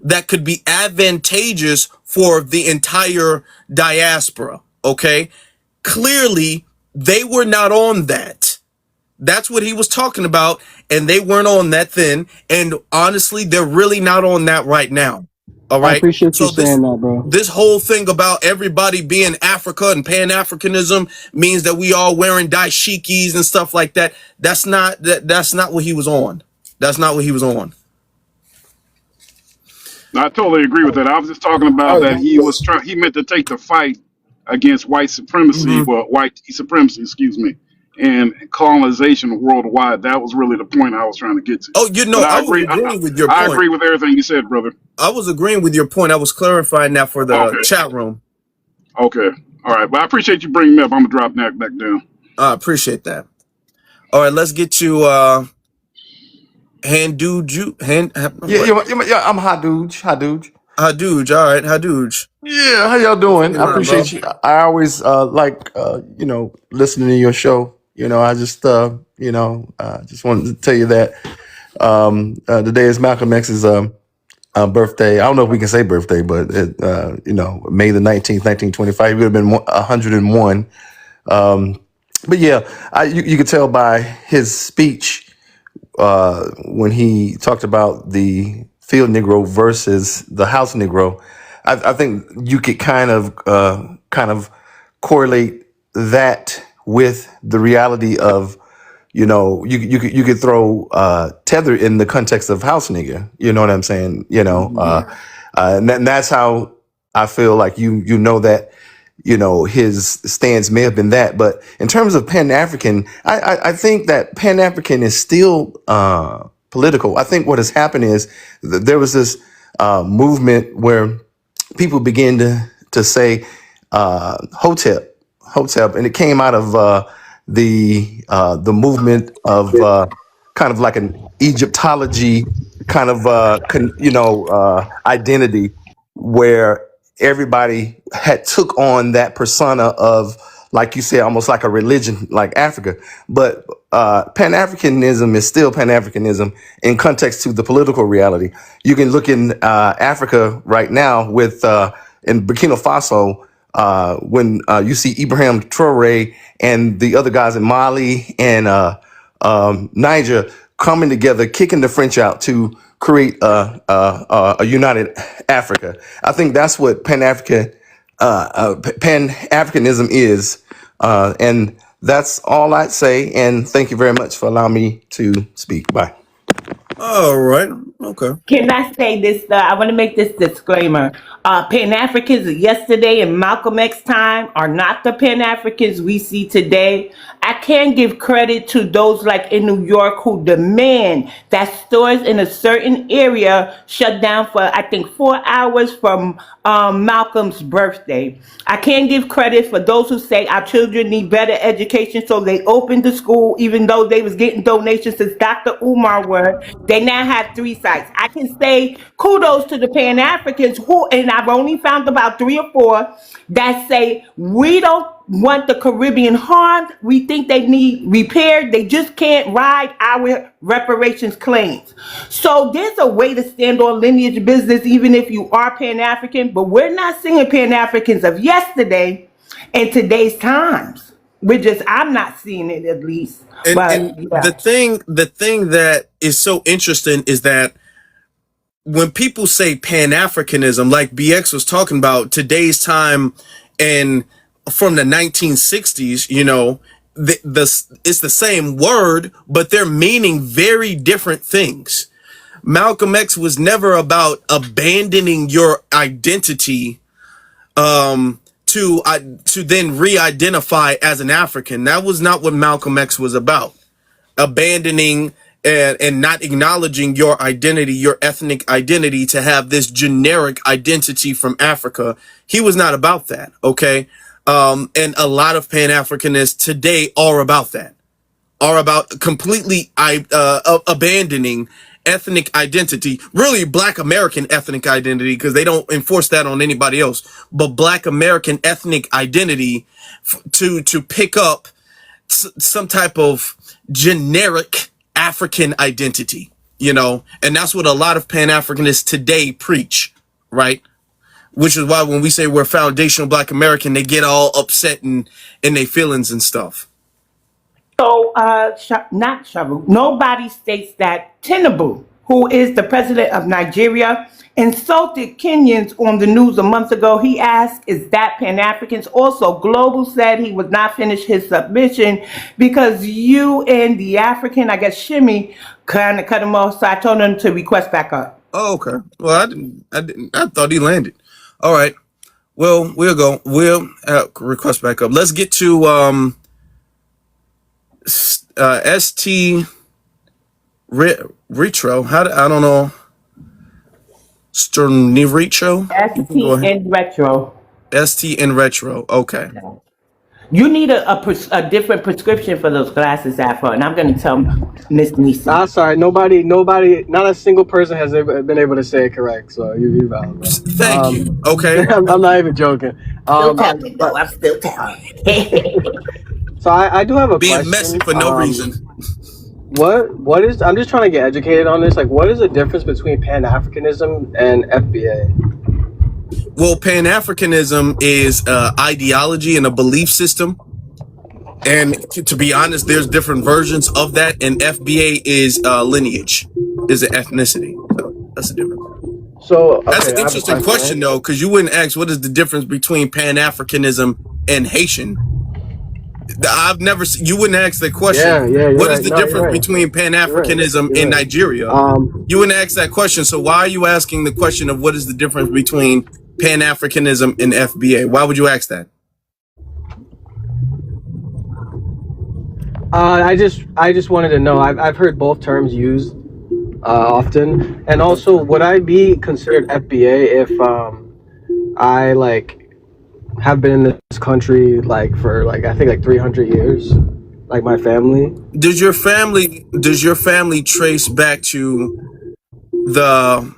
that could be advantageous for the entire diaspora. Okay, clearly they were not on that. That's what he was talking about, and they weren't on that then. And honestly, they're really not on that right now. All I right. appreciate you So saying that, bro. this whole thing about everybody being Africa and Pan-Africanism means that we all wearing dashikis and stuff like that. That's not what he was on. That's not what he was on. I totally agree with that. I was just talking about that he meant to take the fight against white supremacy, white supremacy, excuse me, and colonization worldwide. That was really the point I was trying to get to. Oh, But I was agree. agreeing with your I point. agree with everything you said, brother. I was agreeing with your point. I was clarifying that for the Okay. chat room. Okay. All right. But I appreciate you bringing me up. I'm gonna drop that back down. I appreciate that. All right, let's get to Handuj. I'm Hadooj. Hadooj. All right, Hadooj. Yeah, how y'all What's doing? going I on, bro? appreciate you. I always like listening to your show. I just just wanted to tell you that today is Malcolm X's birthday. I don't know if we can say birthday, but May the 19th, 1925. He would have been 101. But yeah, you could tell by his speech when he talked about the field Negro versus the house Negro. I think you could kind of correlate that with the reality of, you could throw tether in the context of house nigga. You know what I'm saying? And that's how I feel like you know that his stance may have been that. But in terms of Pan-African, I think that Pan-African is still political. I think what has happened is there was this movement where people began to say Hotep, and it came out of the movement of kind of like an Egyptology kind of identity, where everybody had took on that persona of, like you said, almost like a religion, like Africa. But Pan-Africanism is still Pan-Africanism in context to the political reality. You can look in Africa right now with in Burkina Faso, when you see Ibrahim Traore and the other guys in Mali and Niger coming together, kicking the French out to create a united Africa. I think that's what Pan-Africanism is, and That's all I'd say. And thank you very much for allowing me to speak. Bye. All right. Okay. Can I say this? I want to make this disclaimer. Pan-Africans of yesterday and Malcolm X time are not the Pan-Africans we see today. I can give credit to those like in New York who demand that stores in a certain area shut down for, I think, 4 hours from Malcolm's birthday. I can give credit for those who say our children need better education, so they opened the school even though they was getting donations since Dr. Umar were. They now have 3 sites. I can say kudos to the Pan-Africans who, and I've only found about 3 or 4 that say we don't want the Caribbean harmed. We think they need repaired. They just can't ride our reparations claims. So there's a way to stand on lineage business even if you are Pan-African, but we're not seeing Pan-Africans of yesterday and today's times. I'm not seeing it at least. And Yeah. the thing that is so interesting is that when people say Pan-Africanism, like BX was talking about, today's time and from the 1960s, you know, it's the same word, but they're meaning very different things. Malcolm X was never about abandoning your identity to then re-identify as an African. That was not what Malcolm X was about. Abandoning and not acknowledging your identity, your ethnic identity, to have this generic identity from Africa. He was not about that, okay? And a lot of Pan-Africanists today are about that, are about completely abandoning ethnic identity, really Black American ethnic identity, because they don't enforce that on anybody else, but Black American ethnic identity to pick up some type of generic African identity, you know, and that's what a lot of Pan-Africanists today preach, right? Which is why when we say we're foundational Black American, they get all upset and in their feelings and stuff. So, not Sharu. Nobody states that Tinubu, who is the president of Nigeria, insulted Kenyans on the news a month ago. He asked, is that Pan-Africans? Also, Global said he would not finish his submission because you and the African, I guess, Shimmy, kind of cut him off. So I told him to request back up. Oh, okay. Well, I thought he landed. All right. Well, we'll request back up. Let's get to, ST Retro. I don't know. Sterniricho. ST and Retro. ST and Retro. Okay. You need a different prescription for those glasses, Afro, and I'm going to tell Miss Nisi. Nah, sorry, nobody, not a single person has been able to say it correct. So you valid, bro. Thank you. Okay. I'm not even joking. I'm still telling. So I do have a being question. messy for no reason. What is? I'm just trying to get educated on this. Like, what is the difference between Pan-Africanism and FBA? Well, Pan-Africanism is ideology and a belief system. And to be honest, there's different versions of that. And FBA is lineage, is an ethnicity. So that's the difference. So okay, that's an interesting question, though, because you wouldn't ask what is the difference between Pan-Africanism and Haitian. I've never seen, you wouldn't ask that question. Yeah, what is the difference between Pan-Africanism and Nigeria? You wouldn't ask that question. So why are you asking the question of what is the difference between Pan-Africanism and FBA? Why would you ask that? I just wanted to know. I've heard both terms used often, and also would I be considered FBA if I like have been in this country like for like I think like 300 years, like my family? Does your family trace back to the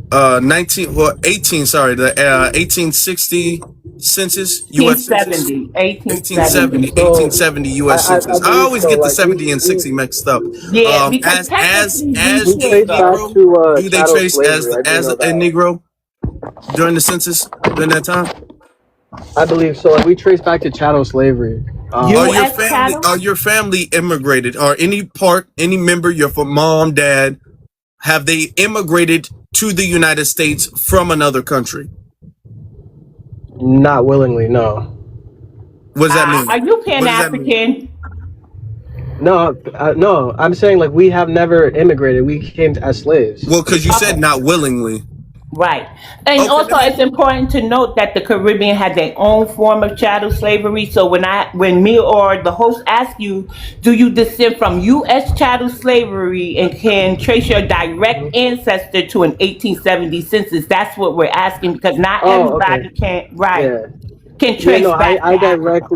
1860 census, U.S. census? 1870 U.S. census. I always get the 70 and 60 mixed up. Yeah, as a Negro, do they trace as a Negro during the census during that time? I believe so. Like, we trace back to chattel slavery. Are your family immigrated? Or any member, your mom, dad, have they immigrated to the United States from another country? Not willingly, no. What does that Are mean? you What does that mean? Pan-African? No, no. I'm saying like we have never immigrated. We came as slaves. Well, because you said Okay. not willingly. Right. And Okay, also that's it's important to note that the Caribbean had their own form of chattel slavery. So when me or the host ask you, do you descend from US chattel slavery and can trace your direct ancestor to an 1870 census, that's what we're asking because not Oh, okay. everybody Yeah. can Yeah, no, trace back to Africa.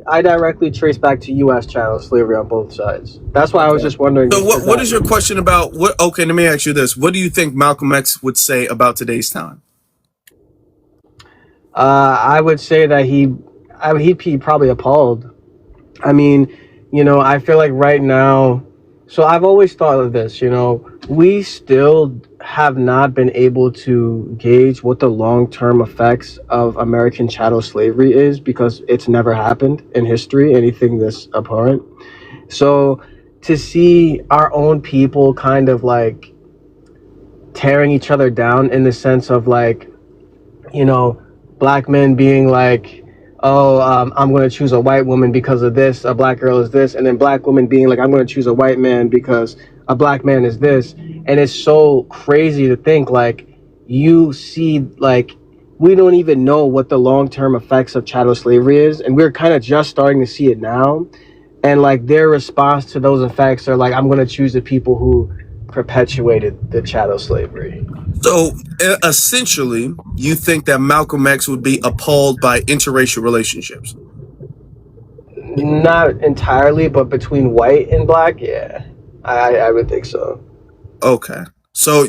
I directly trace back to U.S. chattel slavery on both sides. That's why I was okay. just wondering So if what that. is your question about what? Okay, let me ask you this: what do you think Malcolm X would say about today's time? I would say that he'd be probably appalled. I mean, I feel like right now, so I've always thought of this, we still have not been able to gauge what the long-term effects of American chattel slavery is because it's never happened in history, anything this abhorrent. So to see our own people kind of like tearing each other down in the sense of like, you know, black men being like, oh, I'm going to choose a white woman because of this, a black girl is this, and then black women being like, I'm going to choose a white man because a black man is this. And it's so crazy to think like you see like we don't even know what the long-term effects of chattel slavery is, and we're kind of just starting to see it now. And like their response to those effects are like, I'm going to choose the people who perpetuated the chattel slavery. So essentially, you think that Malcolm X would be appalled by interracial relationships? Not entirely, but between white and black, yeah, I would think so. Okay. So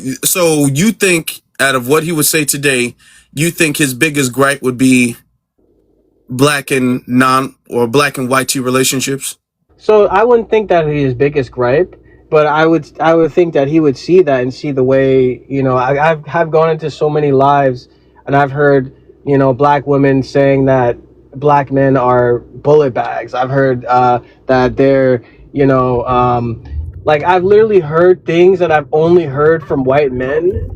you think out of what he would say today, you think his biggest gripe would be black and black and white T relationships? So I wouldn't think that his biggest gripe, but I would think that he would see that and see the way, I've gone into so many lives and I've heard, black women saying that black men are bullet bags. I've heard that they're, like I've literally heard things that I've only heard from white men.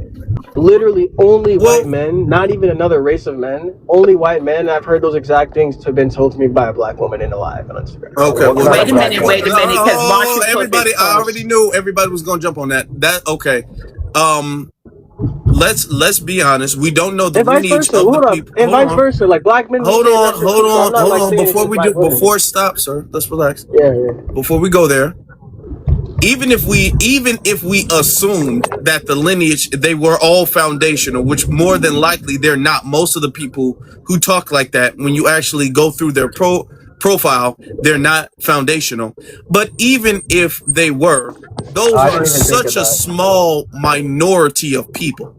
Literally only white Well, men, not even another race of men, only white men. I've heard those exact things to have been told to me by a black woman in a live on Instagram. okay. Well, Well, not a Wait a black minute, woman. wait a minute, because Marshall put his everybody, I already post. knew everybody was going to jump on that. Okay. Um, let's be honest. We don't know the And vice lineage versa. of the Hold up. people. And Hold vice on. versa. Like black men will Hold say on, that shit hold too. So I'm on, not hold like on. saying it's Before just we black do, women. before stop, sir. Let's relax. Yeah, yeah. Before we go there, even if we assumed that the lineage they were all foundational, which more than likely they're not. Most of the people who talk like that, when you actually go through their profile, they're not foundational. But even if they were, those I are didn't even think of such a that. small minority of people.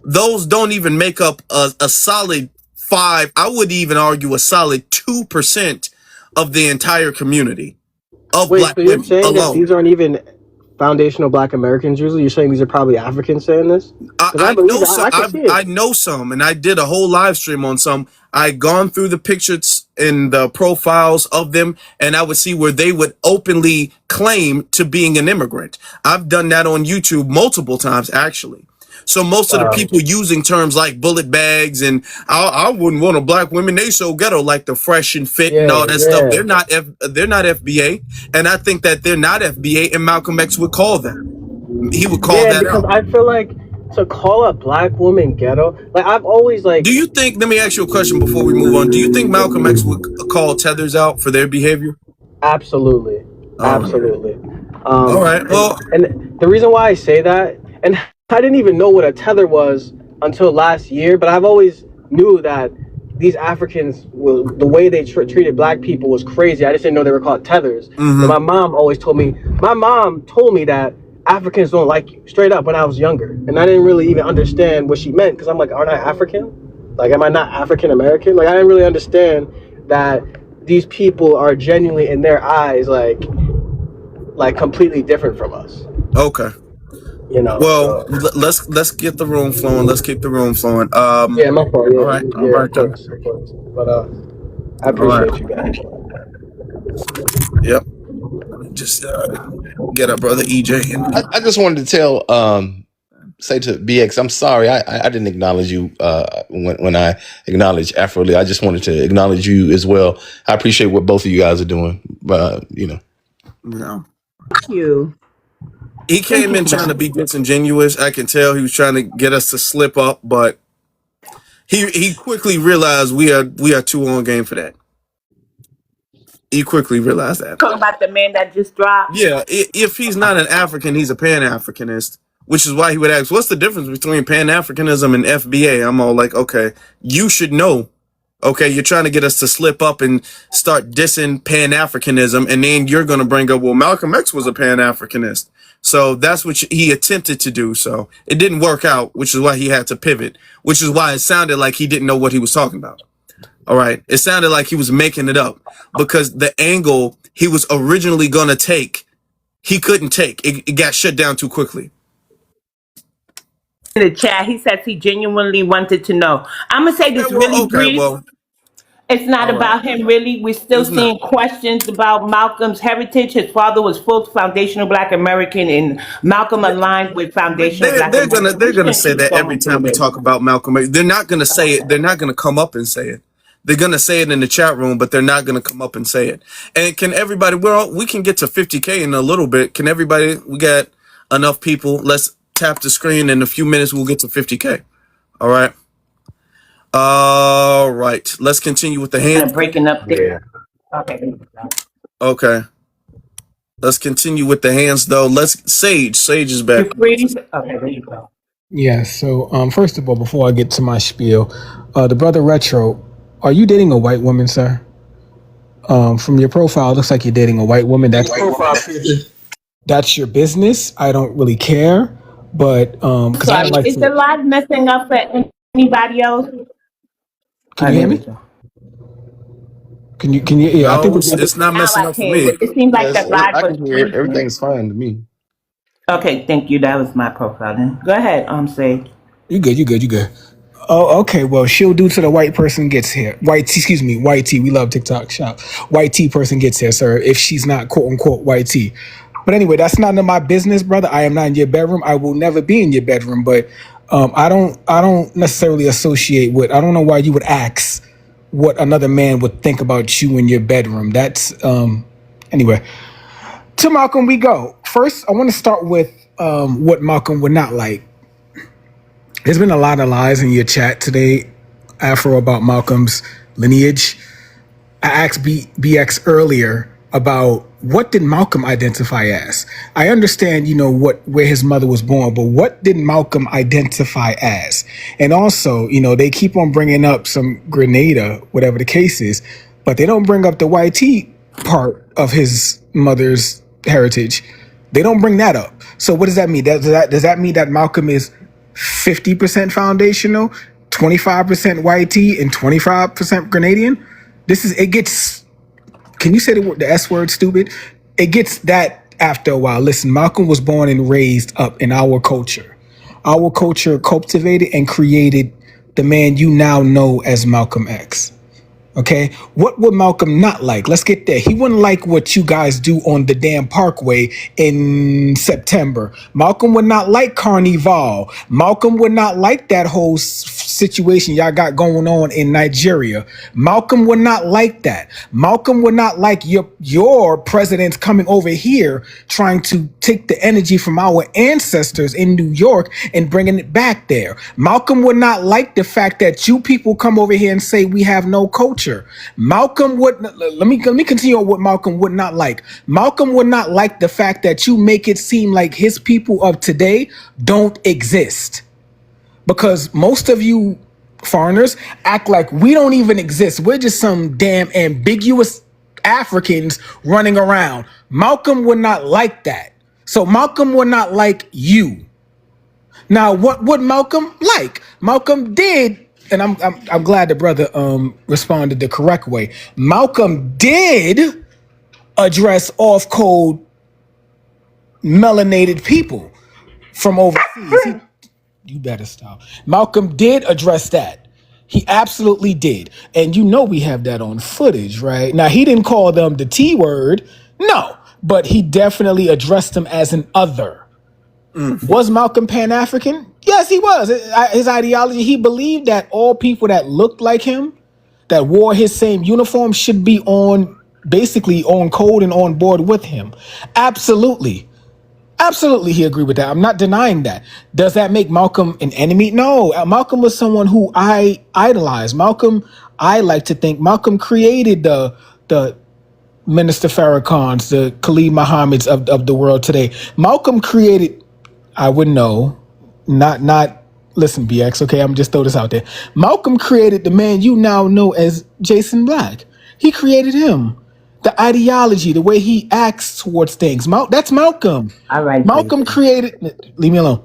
Those don't even make up a solid five. I would even argue a solid 2% of the entire community of Wait, black so you're women saying that alone. these aren't even foundational black Americans usually? You're saying these are probably Africans saying this? Because I I believe know it. some. I can see I it. know some, and I did a whole live stream on some. I gone through the pictures and the profiles of them, and I would see where they would openly claim to being an immigrant. I've done that on YouTube multiple times, actually. So most of the Wow. people using terms like bullet bags and I wouldn't want a black women. They so ghetto, like the fresh and fit and Yeah, all that stuff. yeah. They're not FBA, and I think that they're not FBA. And Malcolm X would call that. He would call Yeah, that because out. I feel like to call a black woman ghetto, like I've always like Do you think, let me ask you a question before we move on. Do you think Malcolm X would call tethers out for their behavior? absolutely, All right. absolutely. All right. Well, And the reason why I say that, and I didn't even know what a tether was until last year, but I've always knew that these Africans, the way they treated black people was crazy. I just didn't know they were called tethers. And my mom always told me, that Africans don't like you, straight up when I was younger. And I didn't really even understand what she meant because I'm like, aren't I African? Like, am I not African American? Like, I didn't really understand that these people are genuinely in their eyes like completely different from us, okay. Well, so let's get the room flowing. Let's keep the room flowing. yeah, my fault. All Yeah, right. All yeah, right then. of course. But I All right. appreciate you guys. Yep. Just get up, brother EJ. And I just wanted to tell say to BX, I'm sorry, I didn't acknowledge you when I acknowledged Afro Lee. I just wanted to acknowledge you as well. I appreciate what both of you guys are doing. No. Thank you. He Thank came you in for trying to that. be disingenuous. I can tell he was trying to get us to slip up, but he quickly realized we are too on game for that. He quickly realized that. Talking about the man that just dropped. Yeah, if he's not an African, he's a pan-Africanist, which is why he would ask, what's the difference between pan-Africanism and FBA? I'm all like, okay, you should know. Okay, you're trying to get us to slip up and start dissing pan-Africanism, and then you're going to bring up, well, Malcolm X was a pan-Africanist. So that's what he attempted to do. So it didn't work out, which is why he had to pivot, which is why it sounded like he didn't know what he was talking about. All right. It sounded like he was making it up because the angle he was originally going to take, he couldn't take. It got shut down too quickly. In the chat, he says he genuinely wanted to know. I'm gonna say this really brief. Well, It's not all right. about him really. We're still It's not. seeing questions about Malcolm's heritage. His father was full foundational Black American, and Malcolm aligned with foundational Black They're American. gonna say that every time we talk about Malcolm X. They're not gonna say it. They're not gonna come up and say it. They're gonna say it in the chat room, but they're not gonna come up and say it. And can everybody? We can get to 50K in a little bit. Can everybody? We got enough people. Let's tap the screen. In a few minutes, we'll get to 50K. All right. All right. Let's continue with the hand. Breaking up there. Okay. Okay. Let's continue with the hands, though. Sage is back. You're free. Okay, there you go. Yeah, so first of all, before I get to my spiel, the brother Retro, are you dating a white woman, sir? From your profile, it looks like you're dating a white woman. That's your business. I don't really care, but because I Sorry, like is the live messing up for anybody else? Can you hear me? Can you? Yeah, No, I think it's not messing up for me. It seems like the live I was can hear it. Everything's fine to me. Okay, thank you. That was my profile then. Go ahead, Sage. You good. Oh, okay. Well, she'll do till the white person gets here. White T. We love TikTok shop. White T person gets here, sir. If she's not quote unquote white T. But anyway, that's none of my business, brother. I am not in your bedroom. I will never be in your bedroom. But I don't necessarily associate with. I don't know why you would ask what another man would think about you in your bedroom. That's anyway. To Malcolm we go. First, I want to start with what Malcolm would not like. There's been a lot of lies in your chat today, Afro, about Malcolm's lineage. I asked BX earlier about what did Malcolm identify as. I understand, where his mother was born, but what did Malcolm identify as? And also, they keep on bringing up some Grenada, whatever the case is, but they don't bring up the YT part of his mother's heritage. They don't bring that up. So what does that mean? Does that mean that Malcolm is 50% foundational, 25% YT, and 25% Grenadian? Can you say the S word, stupid? It gets that after a while. Listen, Malcolm was born and raised up in our culture. Our culture cultivated and created the man you now know as Malcolm X. Okay, what would Malcolm not like? Let's get there. He wouldn't like what you guys do on the damn Parkway in September. Malcolm would not like Carnival. Malcolm would not like that whole situation y'all got going on in Nigeria. Malcolm would not like that. Malcolm would not like your presidents coming over here trying to take the energy from our ancestors in New York and bringing it back there. Malcolm would not like the fact that you people come over here and say we have no culture. Malcolm would let me continue on what Malcolm would not like. Malcolm would not like the fact that you make it seem like his people of today don't exist. Because most of you foreigners act like we don't even exist. We're just some damn ambiguous Africans running around. Malcolm would not like that. So Malcolm would not like you. Now, what would Malcolm like? Malcolm did. And I'm glad the brother responded the correct way. Malcolm did address off-code melanated people from overseas. You better stop. Malcolm did address that. He absolutely did. And we have that on footage, right? Now, he didn't call them the T word. No. But he definitely addressed them as an other. Was Malcolm Pan-African? Yes, he was. His ideology, he believed that all people that looked like him, that wore his same uniform, should be on, basically on code and on board with him. Absolutely. Absolutely, he agreed with that. I'm not denying that. Does that make Malcolm an enemy? No. Malcolm was someone who I idolized. Malcolm, I like to think Malcolm created the Minister Farrakhan's, the Khalid Muhammad's of the world today. Malcolm created, I would know, not listen, BX, okay, I'm just throw this out there. Malcolm created the man you now know as Jason Black. He created him. The ideology, the way he acts towards things. That's Malcolm. All right, Malcolm Jason. created, leave me alone.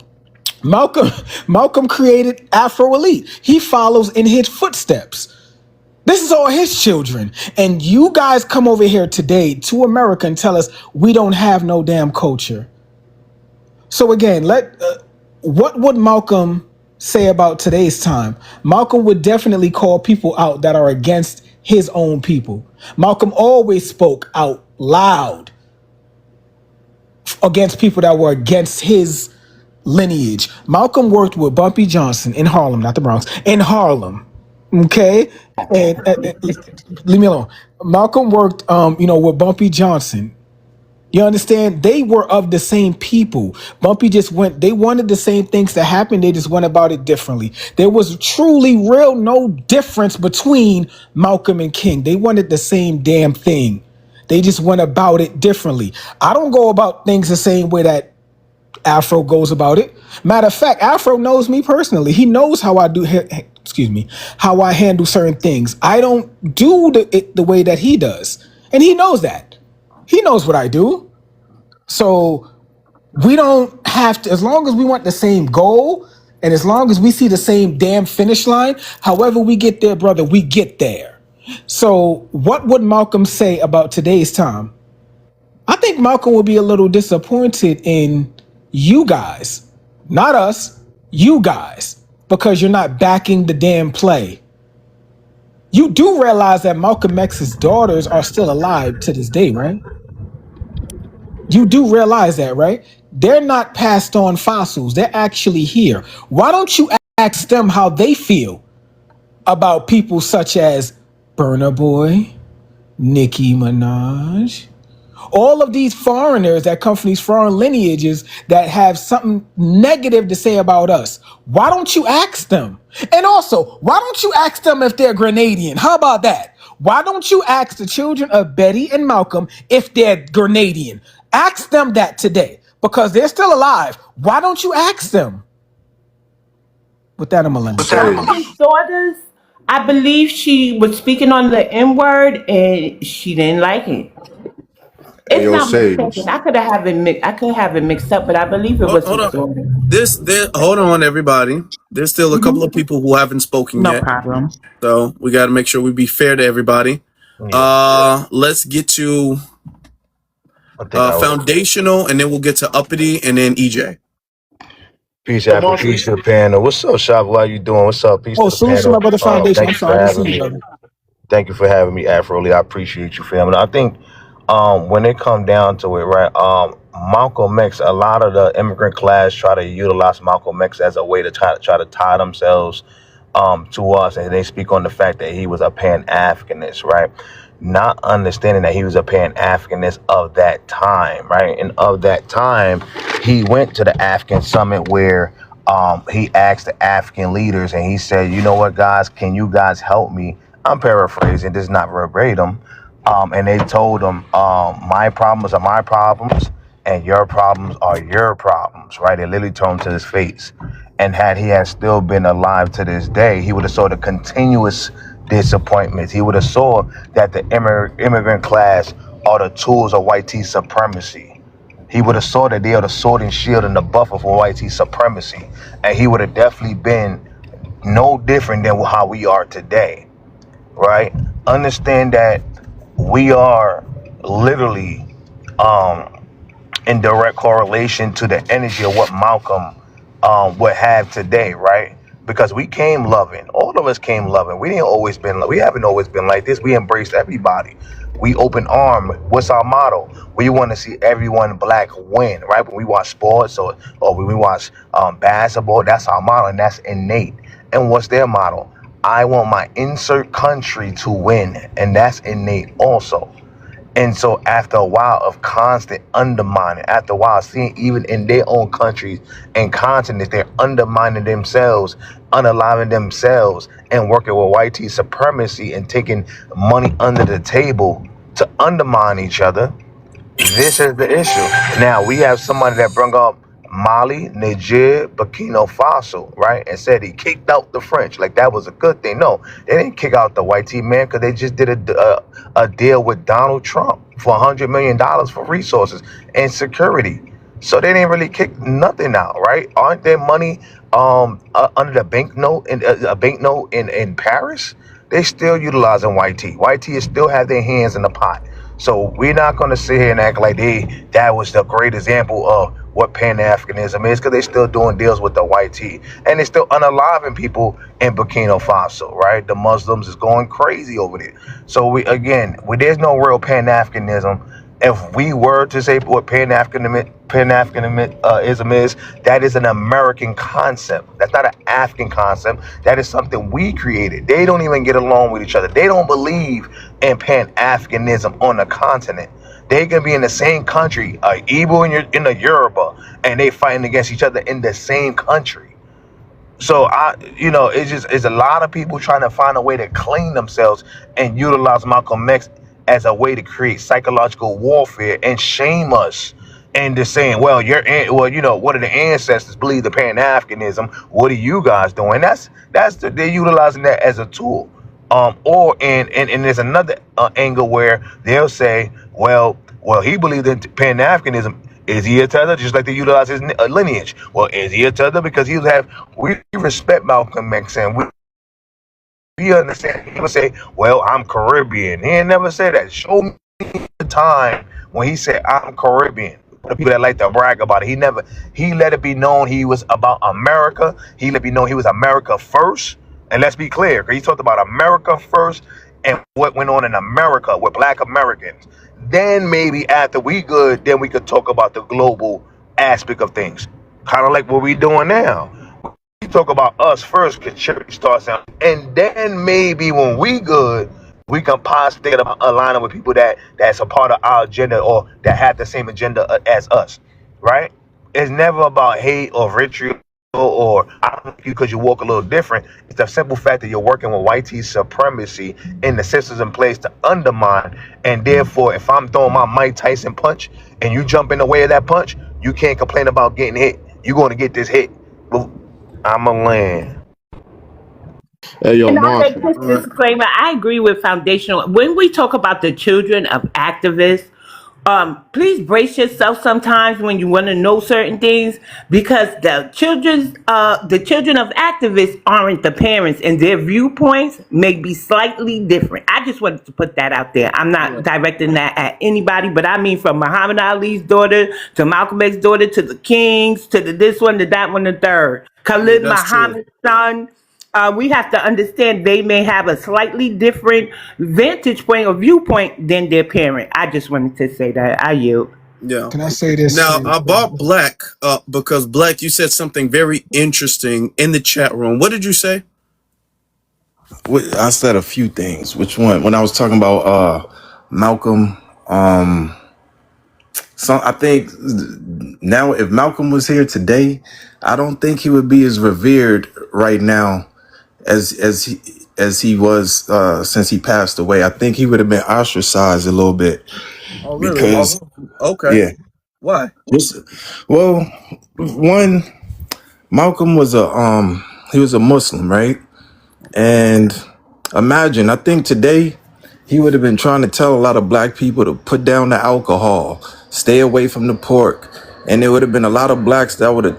Malcolm created Afro Elite. He follows in his footsteps. This is all his children. And you guys come over here today to America and tell us we don't have no damn culture. So again, what would Malcolm say about today's time? Malcolm would definitely call people out that are against his own people. Malcolm always spoke out loud against people that were against his lineage. Malcolm worked with Bumpy Johnson in Harlem, not the Bronx, in Harlem. Okay, and leave me alone. Malcolm worked, with Bumpy Johnson. You understand? They were of the same people. Bumpy just they wanted the same things to happen. They just went about it differently. There was truly real no difference between Malcolm and King. They wanted the same damn thing. They just went about it differently. I don't go about things the same way that Afro goes about it. Matter of fact, Afro knows me personally. He knows how I do, how I handle certain things. I don't do the way that he does. And he knows that. He knows what I do. So we don't have to, as long as we want the same goal and as long as we see the same damn finish line, however we get there, brother, we get there. So what would Malcolm say about today's time? I think Malcolm will be a little disappointed in you guys, not us, you guys, because you're not backing the damn play. You do realize that Malcolm X's daughters are still alive to this day, right? You do realize that, right? They're not passed on fossils. They're actually here. Why don't you ask them how they feel about people such as Burna Boy, Nicki Minaj, all of these foreigners that come from these foreign lineages that have something negative to say about us? Why don't you ask them? And also, why don't you ask them if they're Grenadian? How about that? Why don't you ask the children of Betty and Malcolm if they're Grenadian? Ask them that today because they're still alive. Why don't you ask them? With that, I'm a land. Malcolm's daughters, I believe she was speaking on the N word and she didn't like it. Hey, It's yo, not mistaken. Sage. I could have it mixed up, but I believe it was Hold his on. daughter. Hold on, everybody. There's still a couple of people who haven't spoken No yet, problem. so we got to make sure we be fair to everybody. Yeah, Let's get to I think I was. foundational, and then we'll get to uppity, and then EJ. Peace, Apple. Peace to the panel. What's up, Shop? How you doing? What's up? Peace Oh, to the salute to my panel. brother Foundation. Thank I'm you for sorry, I didn't having see you, me. brother. Thank you for having me, Afro Lee. I appreciate you, family. I think when it come down to it, right, Malcolm X, a lot of the immigrant class try to utilize Malcolm X as a way to try to tie themselves to us, and they speak on the fact that he was a pan-Africanist, right? Not understanding that he was a pan-Africanist of that time, right? And of that time, he went to the African summit where he asked the African leaders and he said, you know what, guys, can you guys help me? I'm paraphrasing, this is not verbatim. And they told him, my problems are my problems and your problems are your problems, right? They literally told him to his face. And had he had still been alive to this day, he would have saw the continuous disappointments. He would have saw that the immigrant class are the tools of white tea supremacy. He would have saw that they are the sword and shield and the buffer for white tea supremacy. And he would have definitely been no different than how we are today, right? Understand that we are literally in direct correlation to the energy of what Malcolm would have today, right? because we came loving. All of us came loving. We haven't always been like this. We embraced everybody. We open arm. What's our motto? We want to see everyone black win, right? When we watch sports or when we watch basketball, that's our motto, and that's innate. And what's their motto? I want my insert country to win, and that's innate also. And so after a while of constant undermining, after a while seeing even in their own countries and continents, they're undermining themselves, unaliving themselves, and working with white supremacy and taking money under the table to undermine each other. This is the issue. Now we have somebody that brought up Mali, Niger, Burkina Faso, right? And said he kicked out the French. Like that was a good thing. No, they didn't kick out the white team, man, because they just did a deal with Donald Trump for $100 million for resources and security. So they didn't really kick nothing out, right? Aren't there money under the banknote in a banknote in Paris? They still utilizing white tea. White tea still have their hands in the pot. So we're not going to sit here and act like that was the great example of what pan-Africanism is, because they're still doing deals with the white tea, and they're still unaliving people in Burkina Faso, right? The Muslims is going crazy over there. So there's no real pan-Africanism. If we were to say what pan-Africanism is, that is an American concept. That's not an African concept. That is something we created. They don't even get along with each other. They don't believe in pan-Africanism on the continent. They can be in the same country, Igbo in a Yoruba, and they fighting against each other in the same country. So it's a lot of people trying to find a way to clean themselves and utilize Malcolm X as a way to create psychological warfare and shame us. And they're saying, what do the ancestors believe the Pan-Africanism? What are you guys doing? They're utilizing that as a tool. And there's another angle where they'll say, well, he believed in Pan-Africanism. Is he a tether? Just like they utilize his lineage. Well, is he a tether? Because we respect Malcolm X, and we understand. He would say, well, I'm Caribbean. He ain't never said that. Show me the time when he said, I'm Caribbean. The people that like to brag about it. He let it be known he was about America. He let it be known he was America first. And let's be clear, because he talked about America first and what went on in America with black Americans. Then maybe after we good, then we could talk about the global aspect of things. Kind of like what we doing now. We talk about us first, because charity starts out. And then maybe when we good, we can possibly align with people that's a part of our agenda or that have the same agenda as us, right? It's never about hate or vitriol or I don't like you because you walk a little different. It's the simple fact that you're working with white supremacy and the systems in place to undermine. And therefore, if I'm throwing my Mike Tyson punch and you jump in the way of that punch, you can't complain about getting hit. You're going to get this hit. I'm a land. Hey, yo, And I'll make Marshall. this disclaimer. I agree with foundational. When we talk about the children of activists, please brace yourself sometimes when you want to know certain things, because the children of activists aren't the parents, and their viewpoints may be slightly different. I just wanted to put that out there. I'm not directing that at anybody, but I mean from Muhammad Ali's daughter to Malcolm X's daughter to the Kings to the this one to that one, the third. Khalid Muhammad's son. We have to understand they may have a slightly different vantage point or viewpoint than their parent. I just wanted to say that. I yield. Yeah. Can I say this? Now, I brought Black up because, Black, you said something very interesting in the chat room. What did you say? I said a few things. Which one? When I was talking about Malcolm, so I think now if Malcolm was here today, I don't think he would be as revered right now as he was since he passed away. I think he would have been ostracized a little bit. Oh, really? Because Okay. yeah, Why? well, one, Malcolm was he was a Muslim, right? And imagine, I think today he would have been trying to tell a lot of black people to put down the alcohol, stay away from the pork. And there would have been a lot of blacks that would have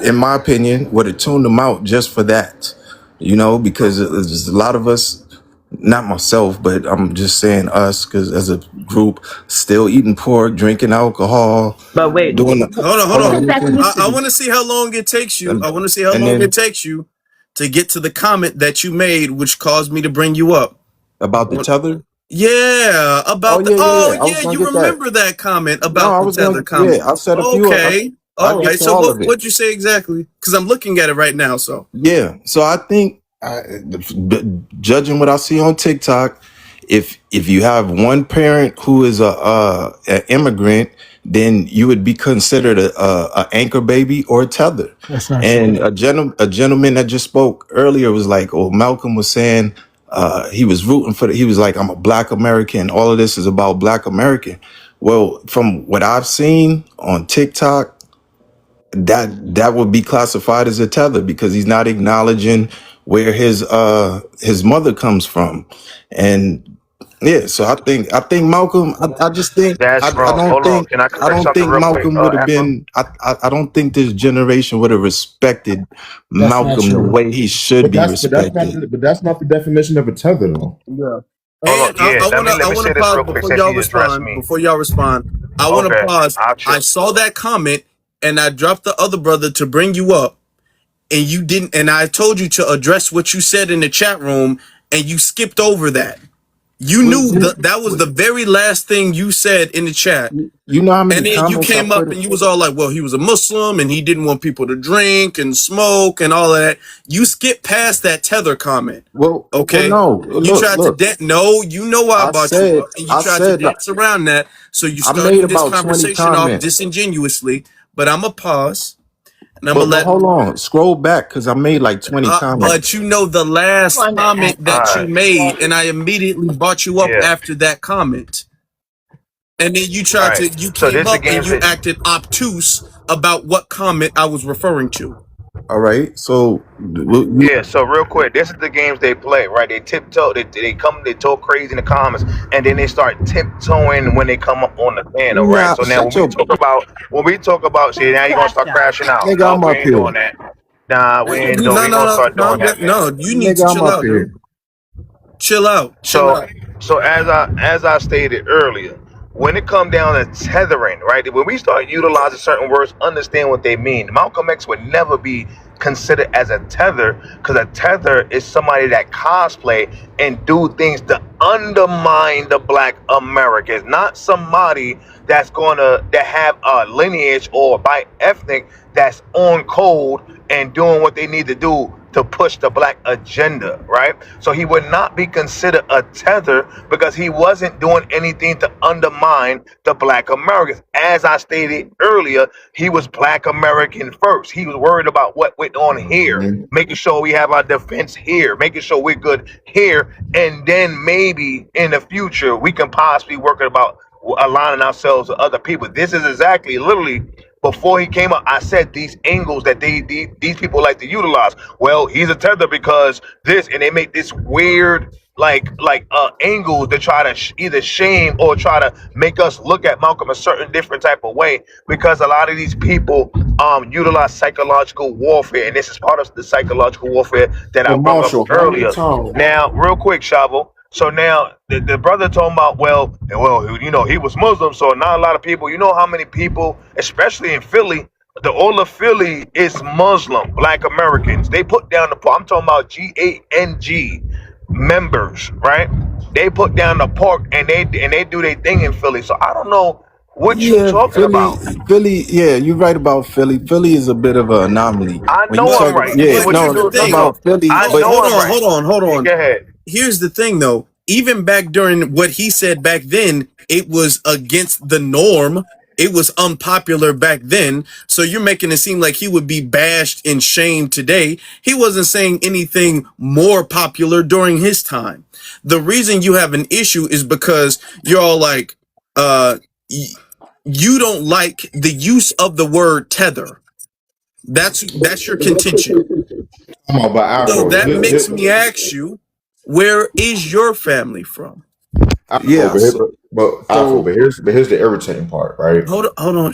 in my opinion, would have tuned him out just for that. Because there's a lot of us, not myself, but I'm just saying us, because as a group, still eating pork, drinking alcohol, But wait, Hold on. on. I want to see how long it takes you. I want to see how long it takes you to get to the comment that you made, which caused me to bring you up. About the tether. Yeah, Oh about the. yeah, yeah, Oh, yeah. I was yeah, gonna you get that. remember that comment No, about I the was tether gonna. comment. Yeah, I said a few. Okay, I all get right. to So all of it. what'd you say exactly? Because I'm looking at it right now. So Yeah. So I think, judging what I see on TikTok, if you have one parent who is an immigrant, then you would be considered a anchor baby or a tether. That's not And true. a gentleman that just spoke earlier was like, oh, Malcolm was saying he was rooting for he was like, I'm a black American. All of this is about black American. Well, from what I've seen on TikTok, that would be classified as a tether because he's not acknowledging where his mother comes from. And yeah, so I think Malcolm, I just think That's I wrong. don't Hold on. think Can I I correct don't something think real quick, Malcolm would have Afro? been I don't think this generation would have respected That's not Malcolm the true. way he should be respected. But that's not the definition of a tether, though. Yeah. Hold on. and Yeah, I let me wanna say this pause real quick before since y'all he addressed respond. me. Before y'all respond, I wanna Okay, pause. I'll I chill. saw that comment and I dropped the other brother to bring you up, and you didn't. And I told you to address what you said in the chat room, and you skipped over that. You knew that was the very last thing you said in the chat. You know how many And then you comments I came up put? and you was all like, well, he was a Muslim and he didn't want people to drink and smoke and all of that. You skipped past that tether comment. Well, Okay. no. You tried to Look. no, you know why I I brought you said, up, and you I tried to said, like, dance around that. So you I made started this about 20 conversation off comments. disingenuously, but I'm gonna pause and I'm But gonna let hold on, scroll back because I made like 20 but comments. you know the last comment All that you right. made, and I immediately brought you up Yeah. after that comment. And then you All tried right. to, you So came this the up and games you that. acted obtuse about what comment I was referring to. All right, so Yeah, so real quick, this is the games they play, right? They tiptoe, they talk crazy in the comments, and then they start tiptoeing when they come up on the panel, right? nah, So now shut your when we talk about, see, now you're gonna start crashing out. nigga. No, I'm we up ain't here, doing that. Nah, we ain't doing. No, We no, gonna no, start no, doing that, man. no. You need to nigga. I'm chill up out, here. dude. Chill out. Chill So, out. so as I stated earlier, when it come down to tethering, right? When we start utilizing certain words, understand what they mean. Malcolm X would never be considered as a tether because a tether is somebody that cosplay and do things to undermine the Black Americans, not somebody that have a lineage or by ethnic that's on code and doing what they need to do to push the black agenda, right? So he would not be considered a tether because he wasn't doing anything to undermine the black Americans. As I stated earlier, he was black American first. He was worried about what went on here, Mhm. making sure we have our defense here, making sure we're good here, and then maybe in the future we can possibly work about aligning ourselves with other people. This is exactly literally before he came up, I said these angles that these people like to utilize. Well, he's a tether because this, and they make this weird angles to try to either shame or try to make us look at Malcolm a certain different type of way because a lot of these people utilize psychological warfare, and this is part of the psychological warfare that I But brought up Marshall, how many earlier. times? Now, real quick, Shavo. So now the brother talking about he was Muslim, so not a lot of people. You know how many people, especially in Philly, the all of Philly is Muslim, Black Americans. They put down the I'm talking about GANG members, right? They put down the pork and they do their thing in Philly. So I don't know what you Yeah, talking about. Philly. Yeah, you're right about Philly. Philly is a bit of an anomaly I when you know I'm talk. right. Yeah, And But what you here's no, the do? No, thing. no. about Philly, I Hold, but know hold I'm on, right. hold on, hold Yeah, on. go ahead. Here's the thing though. Even back during what he said back then, it was against the norm. It was unpopular back then. So you're making it seem like he would be bashed and shamed today. He wasn't saying anything more popular during his time. The reason you have an issue is because you're all like, uh, you don't like the use of the word tether. That's your contention. I'm about So Afro. that makes me ask you, where is your family from? Afro, yeah. but Afro, So but here's the irritating part, right? Hold on.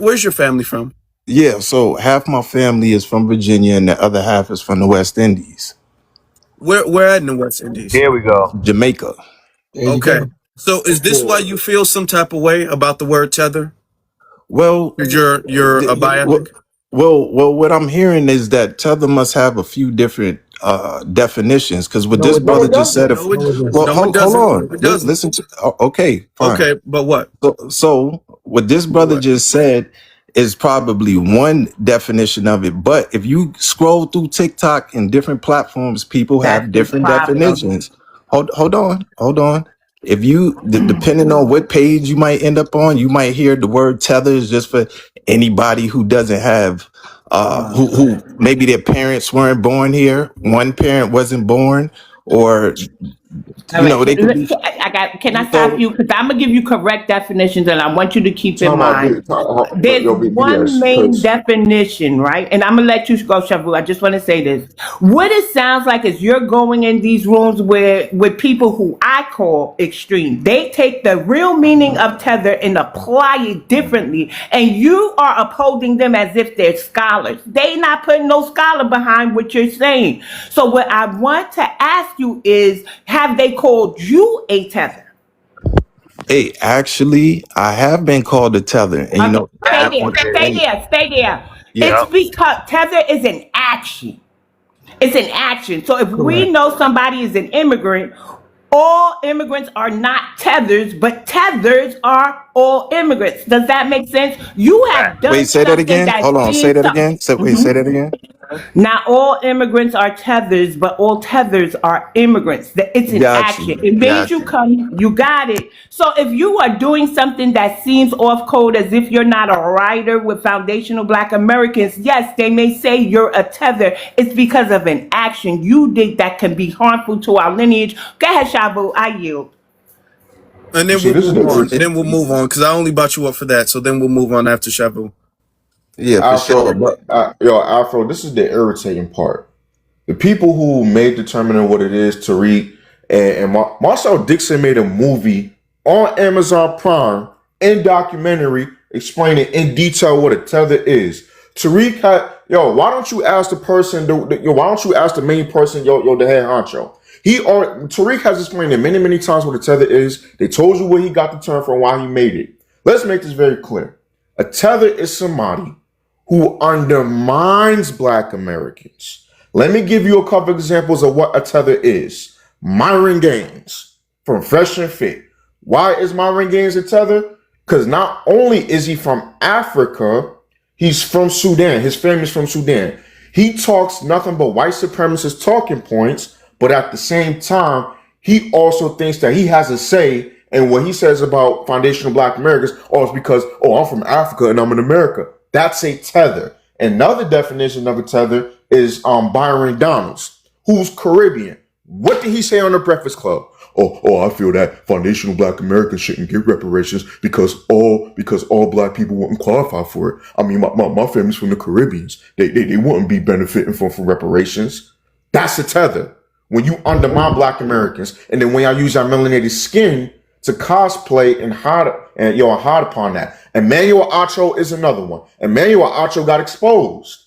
Where's your family from? yeah, so half my family is from Virginia and the other half is from the West Indies, Where at in the West Indies? Here we go. Jamaica. There you Okay. go. So is this why you feel some type of way about the word tether? Well, Because you're a well, biopic? Well, what I'm hearing is that tether must have a few different definitions. Because what No, this it brother doesn't. just said, if No, it No, it well, doesn't. no, it hold doesn't. on, It doesn't. listen to. Okay, fine. Okay, but what? So what this But brother what? just said is probably one definition of it. But if you scroll through TikTok and different platforms, people That's have the different problem. definitions. Hold on. If you depending on what page you might end up on, you might hear the word tether is just for anybody who doesn't have who maybe their parents weren't born here, one parent wasn't born, or All right. they could be Can I stop so you? Because I'm gonna give you correct definitions, and I want you to keep in Talking about mind. There's yo, one BS, main because definition, right? And I'm gonna let you go, Shavu. I just want to say this. What it sounds like is you're going in these rooms where with people who I call extreme. They take the real meaning of tether and apply it differently, and you are upholding them as if they're scholars. They not putting no scholar behind what you're saying. So what I want to ask you is, have they called you a tether? hey, actually, I have been called a tether, and Okay, stay there, stay and there, stay there. yeah, It's because tether is an action. It's an action. So if we Correct. know somebody is an immigrant, all immigrants are not tethers, but tethers are all immigrants. Does that make sense? You have wait, done say that something again. that Hold on, say seems that something. again. Say that again. Not all immigrants are tethers, but all tethers are immigrants. It's an Got action. you, It made got you you. come, you got it. So if you are doing something that seems off code as if you're not a writer with foundational Black Americans, yes, they may say you're a tether. It's because of an action you did that can be harmful to our lineage. Go ahead, Shabu, I yield. And you then see, we'll this is move the on. And irritant. then we'll move on because I only brought you up for that. So then we'll move on after Shabu. Yeah, for Afro, sure. but Afro, this is the irritating part. The people who made determining what it is, Tariq and Marcel Dixon made a movie on Amazon Prime in documentary explaining in detail what a tether is. Tariq had why don't you ask the person? Why don't you ask the main person? The head honcho. Tariq has explained it many times what a tether is. They told you where he got the term from, why he made it. Let's make this very clear. A tether is somebody who undermines Black Americans. Let me give you a couple examples of what a tether is. Myron Gaines from Fresh and Fit. Why is Myron Gaines a tether? Because not only is he from Africa, he's from Sudan. His family's from Sudan. He talks nothing but white supremacist talking points, but at the same time, he also thinks that he has a say in what he says about foundational Black Americans. Oh, it's because, I'm from Africa and I'm in America. That's a tether. Another definition of a tether is Byron Donalds, who's Caribbean. What did he say on the Breakfast Club? I feel that foundational Black Americans shouldn't get reparations because all Black people wouldn't qualify for it. I mean, my family's from the Caribbeans. They wouldn't be benefiting from reparations. That's a tether. When you undermine Black Americans, and then when y'all use our melanated skin to cosplay and hide upon that. Emmanuel Acho is another one. Emmanuel Acho got exposed.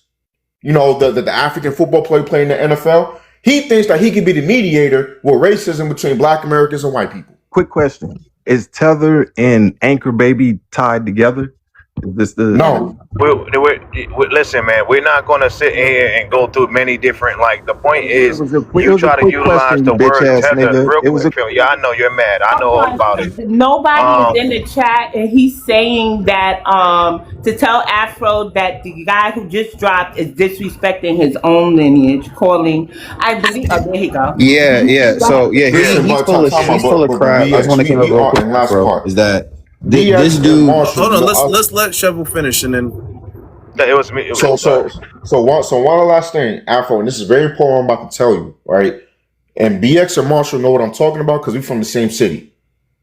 The African football player playing in the NFL. He thinks that he could be the mediator with racism between Black Americans and white people. Quick question: is tether and anchor baby tied together? Is this the No, Listen, man, we're not going to sit here and go through many different, like, the point It is was a you try to quick utilize question, the you bitch word ass tether nigga. real It was quick, a Phil. Yeah, I know you're mad. I know all about it. Nobody is Um, in the chat, and he's saying that to tell Afro that the guy who just dropped is disrespecting his own lineage, calling. I believe. Oh, there he go. yeah. Go ahead. So yeah, yeah. listen, but he's full of but crap. I just BX, want to clean up real quick, and last bro. part. Is that this BX and dude? Marshall. Hold on. Let's let Shabu finish and then. It was me. So Sorry. so one last thing, Afro, and this is very important. I'm about to tell you, right? And BX and Marshall know what I'm talking about because we're from the same city.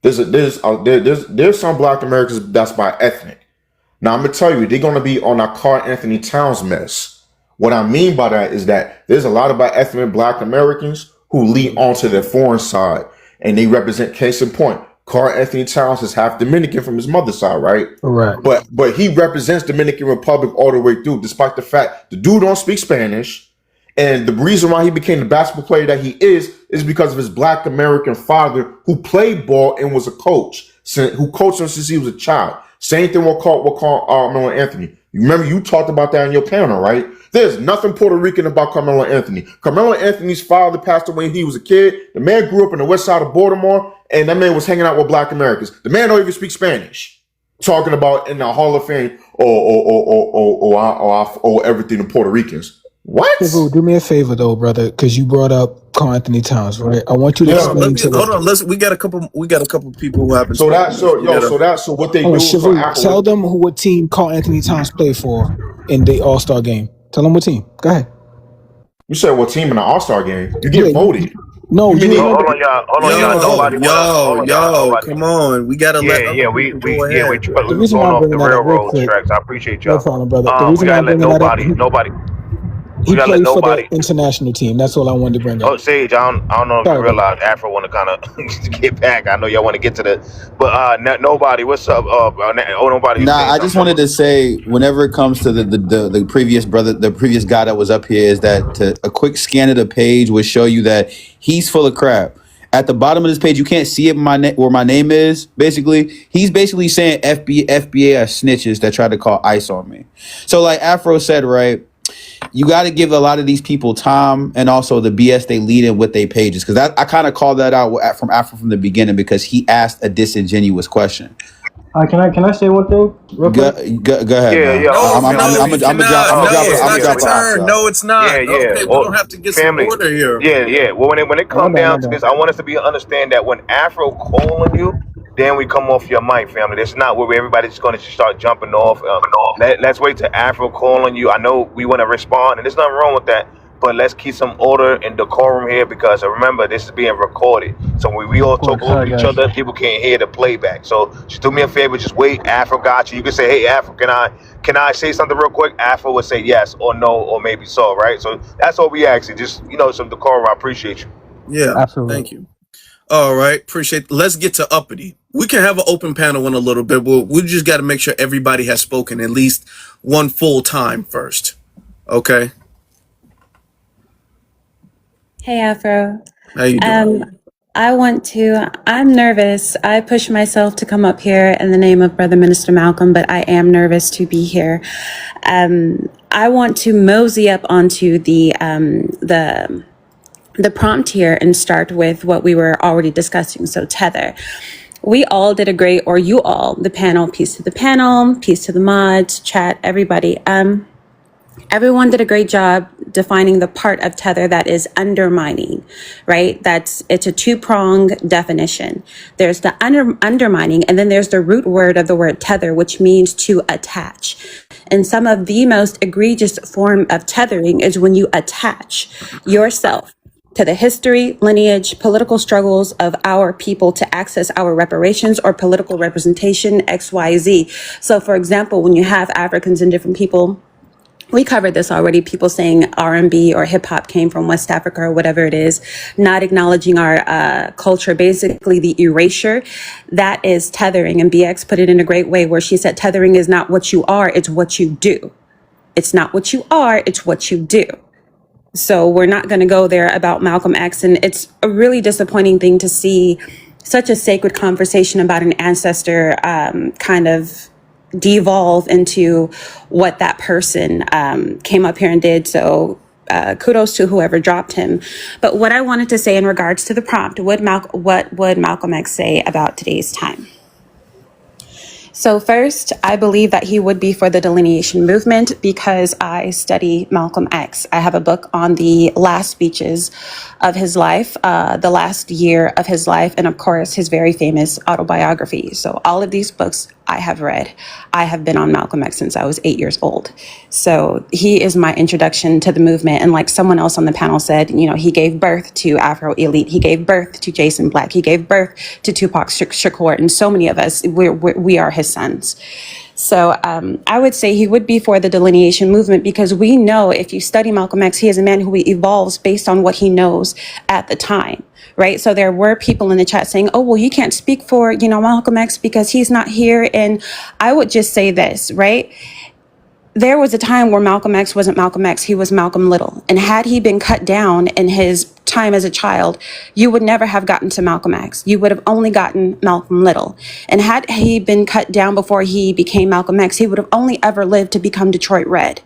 There's some Black Americans that's by ethnic. Now I'm gonna tell you, they're gonna be on our Carl Anthony Towns mess. What I mean by that is that there's a lot of by ethnic Black Americans who lean onto their foreign side, and they represent. Case in point, Carl Anthony Towns is half Dominican from his mother's side, right? Correct. But he represents Dominican Republic all the way through, despite the fact the dude don't speak Spanish. And the reason why he became the basketball player that he is because of his Black American father who played ball and was a coach, who coached him since he was a child. Same thing with Carl Anthony. You remember you talked about that in your panel, right? There's nothing Puerto Rican about Carmelo Anthony. Carmelo Anthony's father passed away when he was a kid. The man grew up in the west side of Baltimore, and that man was hanging out with black Americans. The man don't even speak Spanish. Talking about in the Hall of Fame or everything to Puerto Ricans. What? Shivu, do me a favor though, brother, because you brought up Carl Anthony Towns, right? I want you to Hold on, explain to hold on. the We got a couple people who haven't So spoken. what they oh do for Shivu, Afro. tell them what team Carl Anthony Towns played for in the All-Star game. Tell them what team. Go ahead. You said what team in the All-Star game? You Yeah, get voted. no, You mean you they, remember? Hold on, y'all. Nobody wanna. Hold on, y'all. Nobody. Come on. We gotta let Yeah, other yeah. people go We ahead. The we reason why going I'm off the bringing that up real railroad quick, tracks. I appreciate no y'all. problem, brother. The We reason why gotta I'm let bringing that up, nobody. he We gotta let played for the nobody. international team. That's all I wanted to bring Oh, up. Sage, I don't know if you Sorry, brother. realize Afro want to kind of get back. I know y'all want to get to the, but nobody. What's up? Nobody was Nah, saying I just something. wanted to say, whenever it comes to the previous brother, the previous guy that was up here, is that a quick scan of the page would show you that he's full of crap. At the bottom of this page, you can't see it where my name is. Basically, he's basically saying FBA are snitches that tried to call ICE on me. So, like Afro said, right? You got to give a lot of these people time, and also the BS they lead in with their pages, because I kind of called that out from Afro from the beginning, because he asked a disingenuous question. Can I say one thing real Go, quick? go ahead, Yeah, man. yeah. Hold on, family. No, Let me. you cannot. Oh, No, yeah, it's I'm gonna not yeah. your drop an ox turn. out. No, it's Yeah, not. yeah. Okay, we're Well, gonna have to get some family. order here. Yeah, yeah. Well, when it My come bad, my down to bad. this, I want us to understand that when Afro calling you, then we come off your mic, family. That's not where everybody's going to start jumping off. Let's wait till Afro calling you. I know we want to respond, and there's nothing wrong with that. But let's keep some order and decorum here, because remember, this is being recorded. So when we all Of talk course, over sorry each guys. other, people can't hear the playback. So just do me a favor, just wait. Afro got you. You can say, "Hey, Afro, can I say something real quick?" Afro would say yes or no or maybe so, right? So that's all we ask you. Just some decorum. I appreciate you. Yeah, Absolutely. thank you. All right, appreciate. Let's get to uppity. We can have an open panel in a little bit, but we just got to make sure everybody has spoken at least one full time first. Okay, Hey Afro. how you doing? I'm nervous. I push myself to come up here in the name of Brother Minister Malcolm, but I am nervous to be here. I want to mosey up onto the prompt here and start with what we were already discussing. So tether. We all did a great, or you all, the panel, peace to the panel, peace to the mods, chat, everybody. Everyone did a great job defining the part of tether that is undermining, right? It's a two-pronged definition. There's the undermining, and then there's the root word of the word tether, which means to attach. And some of the most egregious form of tethering is when you attach yourself to the history, lineage, political struggles of our people to access our reparations or political representation, XYZ. So for example, when you have Africans and different people, we covered this already, people saying R&B or hip hop came from West Africa or whatever it is, not acknowledging our culture, basically the erasure, that is tethering. And BX put it in a great way where she said, tethering is not what you are, it's what you do. It's not what you are, it's what you do. So we're not going to go there about Malcolm X. And it's a really disappointing thing to see such a sacred conversation about an ancestor kind of devolve into what that person came up here and did. So kudos to whoever dropped him. But what I wanted to say in regards to the prompt, what would Malcolm X say about today's time? So first, I believe that he would be for the delineation movement because I study Malcolm X. I have a book on the last speeches of his life, the last year of his life, and of course, his very famous autobiography. So all of these books I have read. I have been on Malcolm X since I was 8 years old. So he is my introduction to the movement. And like someone else on the panel said, he gave birth to Afro Elite. He gave birth to Jason Black. He gave birth to Tupac Shakur. And so many of us, we are his sons. So I would say he would be for the delineation movement because we know if you study Malcolm X, he is a man who evolves based on what he knows at the time. Right. So there were people in the chat saying, oh, well, you can't speak for, Malcolm X because he's not here. And I would just say this, right? there was a time where Malcolm X wasn't Malcolm X, he was Malcolm Little. And had he been cut down in his time as a child, you would never have gotten to Malcolm X. You would have only gotten Malcolm Little. And had he been cut down before he became Malcolm X, he would have only ever lived to become Detroit Red.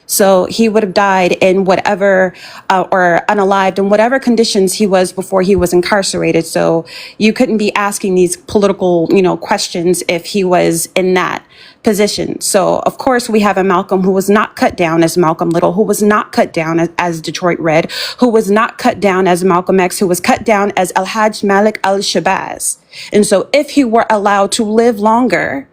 So he would have died in whatever, or unalived in whatever conditions he was before he was incarcerated. So you couldn't be asking these political, questions if he was in that position. So of course we have a Malcolm who was not cut down as Malcolm Little, who was not cut down as Detroit Red, who was not cut down as Malcolm X, who was cut down as Alhaj Malik al-Shabazz. And so if he were allowed to live longer,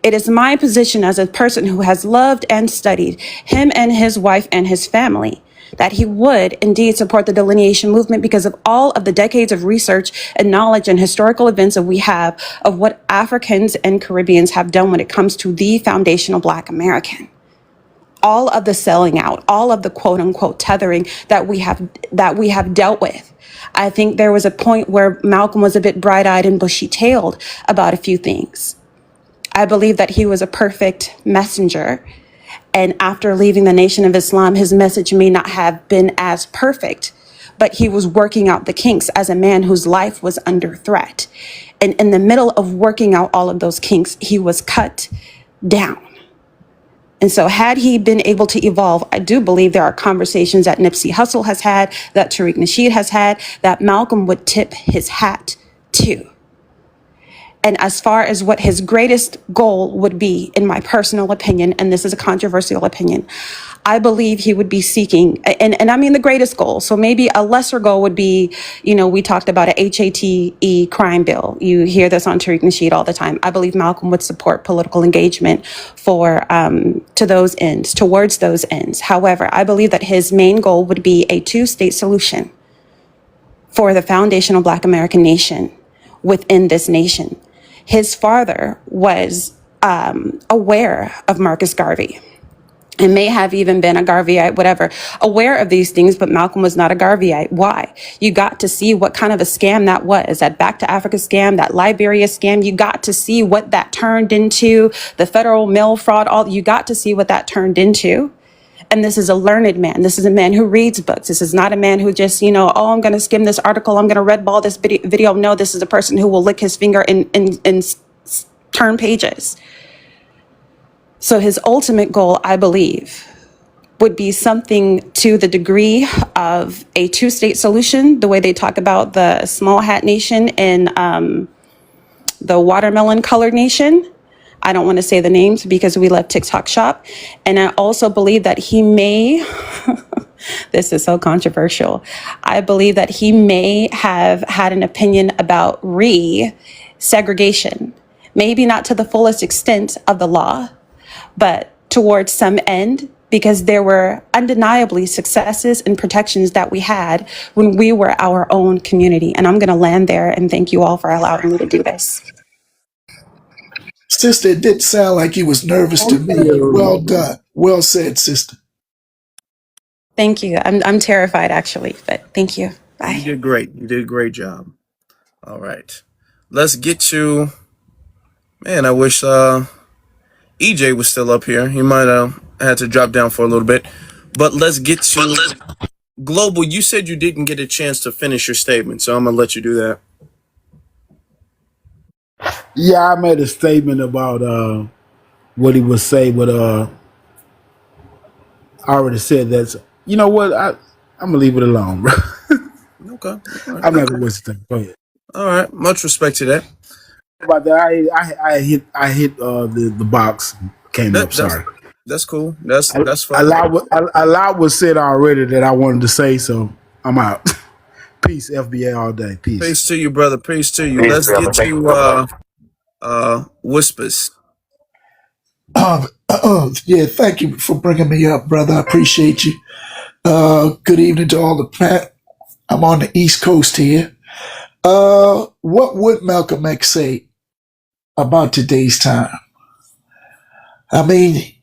it is my position as a person who has loved and studied him and his wife and his family that he would indeed support the delineation movement because of all of the decades of research and knowledge and historical events that we have of what Africans and Caribbeans have done when it comes to the foundational Black American. All of the selling out, all of the quote unquote tethering that we have dealt with. I think there was a point where Malcolm was a bit bright-eyed and bushy-tailed about a few things. I believe that he was a perfect messenger. And after leaving the Nation of Islam, his message may not have been as perfect, but he was working out the kinks as a man whose life was under threat. And in the middle of working out all of those kinks, he was cut down. And so had he been able to evolve, I do believe there are conversations that Nipsey Hussle has had, that Tariq Nasheed has had, that Malcolm would tip his hat to. And as far as what his greatest goal would be, in my personal opinion, and this is a controversial opinion, I believe he would be seeking, and I mean the greatest goal. So maybe a lesser goal would be, we talked about a HATE crime bill. You hear this on Tariq Nasheed all the time. I believe Malcolm would support political engagement towards those ends. However, I believe that his main goal would be a two-state solution for the foundational Black American nation within this nation. His father was aware of Marcus Garvey and may have even been a Garveyite, whatever, aware of these things, but Malcolm was not a Garveyite. Why? You got to see what kind of a scam that was, that Back to Africa scam, that Liberia scam. You got to see what that turned into, the federal mail fraud, you got to see what that turned into. And this is a learned man. This is a man who reads books. This is not a man who just, I'm going to skim this article. I'm going to red ball this video. No, this is a person who will lick his finger and turn pages. So his ultimate goal, I believe, would be something to the degree of a two-state solution, the way they talk about the small hat nation and the watermelon colored nation. I don't want to say the names because we left TikTok shop. And I also believe that he may, this is so controversial. I believe that he may have had an opinion about segregation, maybe not to the fullest extent of the law, but towards some end, because there were undeniably successes and protections that we had when we were our own community. And I'm going to land there and thank you all for allowing me to do this. Sister, it didn't sound like you was nervous to me. Well done. Well said, sister. Thank you. I'm terrified, actually, but thank you. Bye. You did great. You did a great job. All right. Let's get to, man, I wish EJ was still up here. He might have had to drop down for a little bit. But let's get to Global. You said you didn't get a chance to finish your statement, so I'm going to let you do that. Yeah, I made a statement about what he would say, but I already said that. You know what? I'm gonna leave it alone, bro. Okay. Right. I'm not gonna waste the time. Go ahead. All right. Much respect to that. About that, I hit the box. Came up. Sorry. That's cool. That's fine. A lot was said already that I wanted to say, so I'm out. Peace, FBA all day. Peace. Peace to you, brother. Peace to you. Let's get to Whispers. Yeah, thank you for bringing me up, brother. I appreciate you. Good evening to all the Pat. I'm on the East Coast here. What would Malcolm X say about today's time? I mean,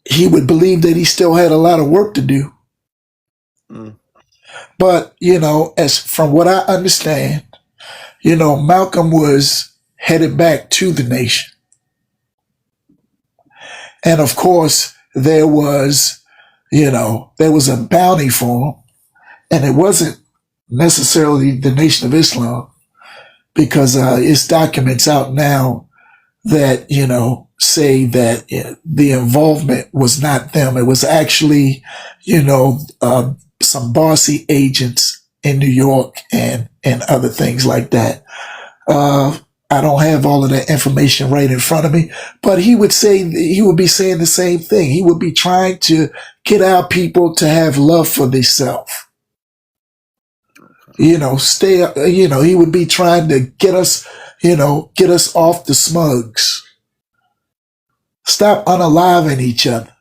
he would believe that he still had a lot of work to do. But, as from what I understand, Malcolm was headed back to the nation. And of course, there was a bounty for him. And it wasn't necessarily the Nation of Islam, because it's documents out now that, say that the involvement was not them. It was actually, some bossy agents in New York and other things like that. I don't have all of that information right in front of me, but he would be saying the same thing. He would be trying to get our people to have love for themselves. He would be trying to get us off the smugs. Stop unaliving each other.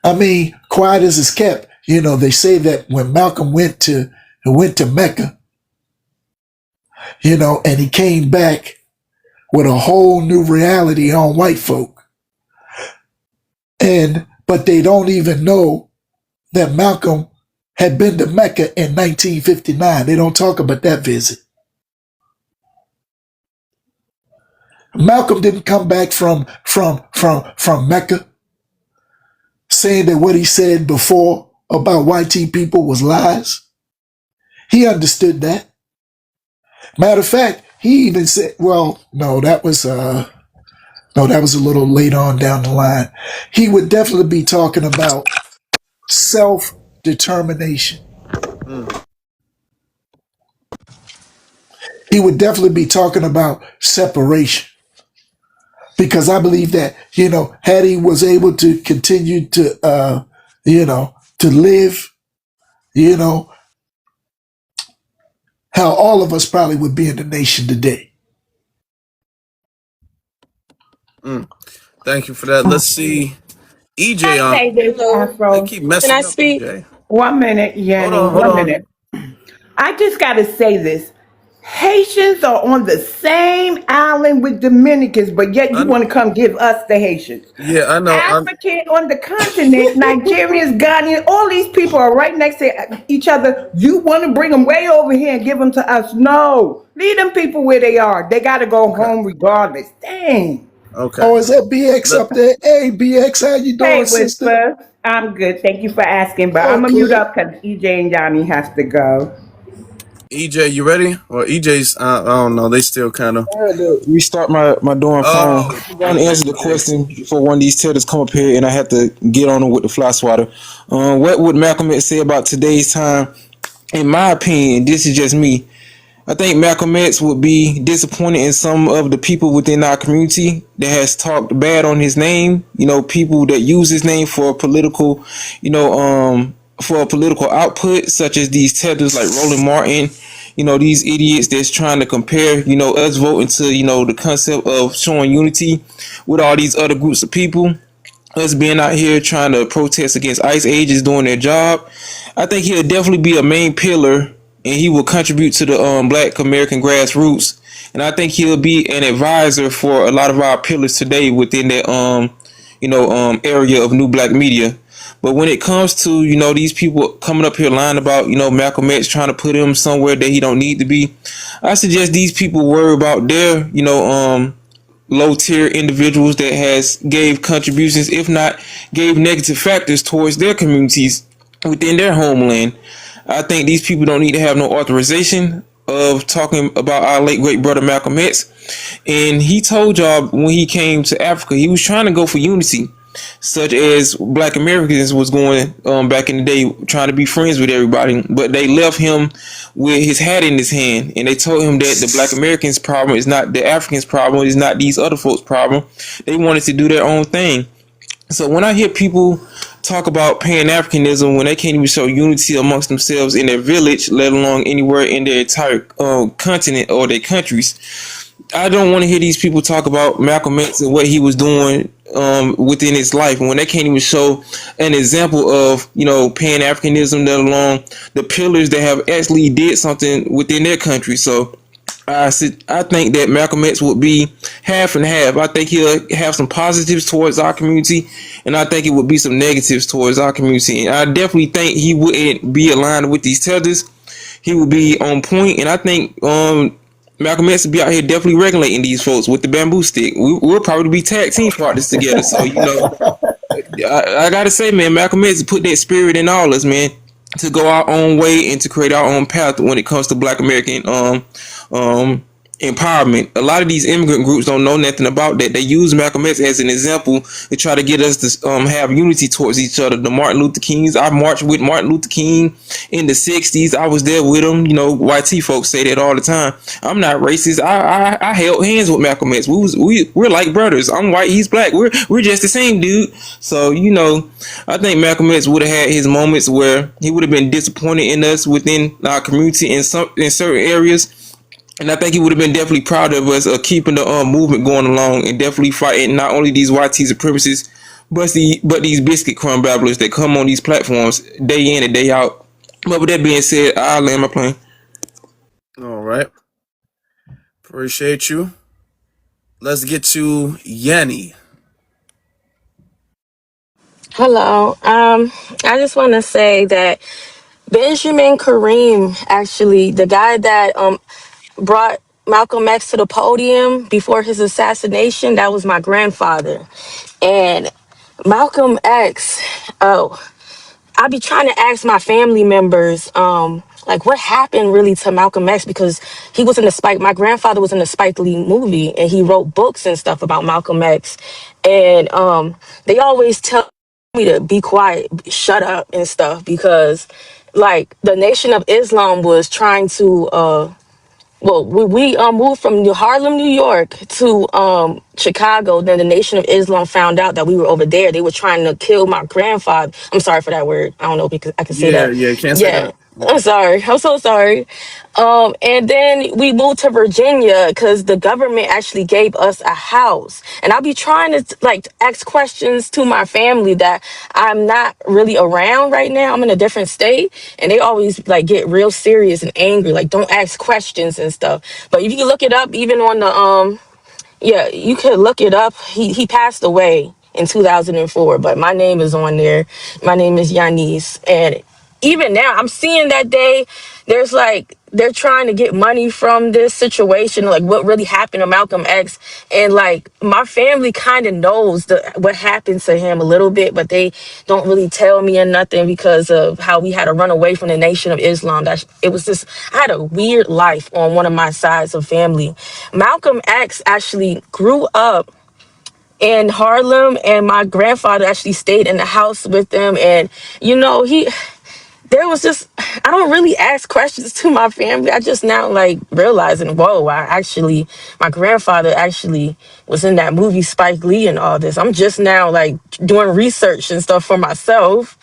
I mean, quiet as it's kept. They say that when Malcolm went to Mecca, and he came back with a whole new reality on white folk. But they don't even know that Malcolm had been to Mecca in 1959. They don't talk about that visit. Malcolm didn't come back from Mecca saying that what he said before about white people was lies. He understood that. Matter of fact, he even said, well, no, that was a little late on down the line. He would definitely be talking about self-determination. He would definitely be talking about separation. Because I believe that, had he was able to continue to, to live, how all of us probably would be in the nation today. Thank you for that. Let's see. EJ I on. say this, They Afro. keep messing up EJ. 1 minute, Yanni. Hold 1 on. minute. I just got to say this. Haitians are on the same island with Dominicans, but yet you want to come give us the Haitians. Yeah, I know. African on the continent, Nigerians, Ghanaians, all these people are right next to each other. You want to bring them way over here and give them to us? No. Leave them people where they are. They got to go home regardless. Dang. Okay. Oh, is that BX up there? Hey, BX, how you doing, Hey, sister? Whisper. I'm good. Thank you for asking, but I'm going to mute up because EJ and Johnny has to go. EJ, you ready? Or EJ's, I don't know. They still kind of. I had to restart my darn phone. I'm going to answer the question before one of these tellers come up here, and I have to get on them with the fly swatter. What would Malcolm X say about today's time? In my opinion, this is just me. I think Malcolm X would be disappointed in some of the people within our community that has talked bad on his name. People that use his name for political, for a political output, such as these tethers like Roland Martin. These idiots that's trying to compare, us voting to, the concept of showing unity with all these other groups of people. Us being out here trying to protest against ICE agents doing their job. I think he'll definitely be a main pillar, and he will contribute to the Black American grassroots. And I think he'll be an advisor for a lot of our pillars today within that area of new black media. But when it comes to, these people coming up here lying about, Malcolm X trying to put him somewhere that he don't need to be, I suggest these people worry about their, low tier individuals that has gave contributions, if not gave negative factors towards their communities within their homeland. I think these people don't need to have no authorization of talking about our late great brother Malcolm X. And he told y'all when he came to Africa, he was trying to go for unity, such as Black Americans was going back in the day, trying to be friends with everybody. But they left him with his hat in his hand, and they told him that the Black Americans' problem is not the Africans' problem, it's not these other folks' problem. They wanted to do their own thing. So when I hear people talk about pan-Africanism when they can't even show unity amongst themselves in their village, let alone anywhere in their entire continent or their countries, I don't want to hear these people talk about Malcolm X and what he was doing within his life when they can't even show an example of pan-Africanism, let alone the pillars that have actually did something within their country. So I think that Malcolm X would be half and half. I think he'll have some positives towards our community, and I think it would be some negatives towards our community. And I definitely think he wouldn't be aligned with these tethers. He would be on point, and I think Malcolm X would be out here definitely regulating these folks with the bamboo stick. We'll probably be tag team partners together. So I gotta say, man, Malcolm X put that spirit in all us, man, to go our own way and to create our own path when it comes to Black American um empowerment. A lot of these immigrant groups don't know nothing about that. They use Malcolm X as an example to try to get us to have unity towards each other. The Martin Luther Kings, I marched with Martin Luther King in the 60s. I was there with him. YT folks say that all the time. I'm not racist. I held hands with Malcolm X. We're like brothers. I'm white, he's black. We're just the same dude. So I think Malcolm X would have had his moments where he would have been disappointed in us within our community in certain areas. And I think he would have been definitely proud of us keeping the movement going along and definitely fighting not only these YT supremacists, but these biscuit crumb babblers that come on these platforms day in and day out. But with that being said, I'll land my plane. All right. Appreciate you. Let's get to Yanni. Hello. I just want to say that Benjamin Kareem, actually, the guy that brought Malcolm X to the podium before his assassination, that was my grandfather. And Malcolm X, oh, I be trying to ask my family members, like what happened really to Malcolm X, because he was in my grandfather was in the Spike Lee movie and he wrote books and stuff about Malcolm X. And they always tell me to be quiet, shut up and stuff, because like the Nation of Islam was trying to we moved from Harlem, New York to Chicago. Then the Nation of Islam found out that we were over there. They were trying to kill my grandfather. I'm sorry for that word. I don't know if I can say Yeah, that. yeah, can't say Yeah. that. I'm sorry. I'm so sorry. And then we moved to Virginia because the government actually gave us a house. And I'll be trying to like ask questions to my family that I'm not really around right now. I'm in a different state, and they always like get real serious and angry. Like, don't ask questions and stuff. But if you look it up, even on the yeah, you could look it up. He passed away in 2004, but my name is on there. My name is Yanis. And even now, I'm seeing that there's like, they're trying to get money from this situation, like what really happened to Malcolm X. And like, my family kind of knows what happened to him a little bit, but they don't really tell me or nothing because of how we had to run away from the Nation of Islam. It was just, I had a weird life on one of my sides of family. Malcolm X actually grew up in Harlem, and my grandfather actually stayed in the house with them. And there was just, I don't really ask questions to my family. I just now like realizing, whoa, my grandfather actually was in that movie Spike Lee and all this. I'm just now like doing research and stuff for myself.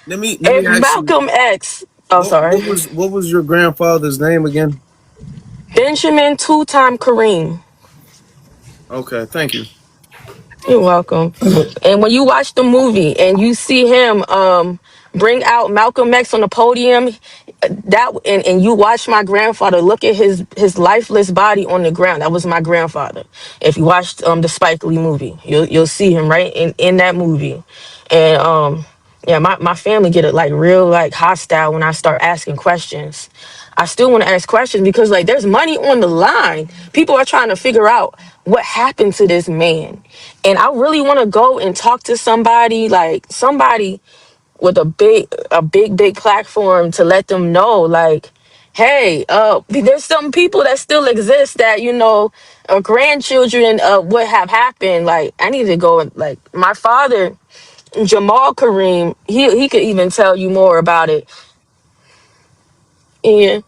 Let me If ask you, Malcolm X, oh what sorry, what was your grandfather's name again? Benjamin two-time Kareem. Okay, thank you. You're welcome. And when you watch the movie and you see him bring out Malcolm X on the podium, and you watch my grandfather look at his lifeless body on the ground. That was my grandfather. If you watched the Spike Lee movie, you'll see him right in that movie. And yeah, my family get it like real like hostile when I start asking questions. I still want to ask questions because like there's money on the line. People are trying to figure out what happened to this man. And I really want to go and talk to somebody, like somebody with a big platform, to let them know like, hey, there's some people that still exist that grandchildren of what have happened. Like I need to go and like my father Jamal Kareem, he could even tell you more about it. Yeah.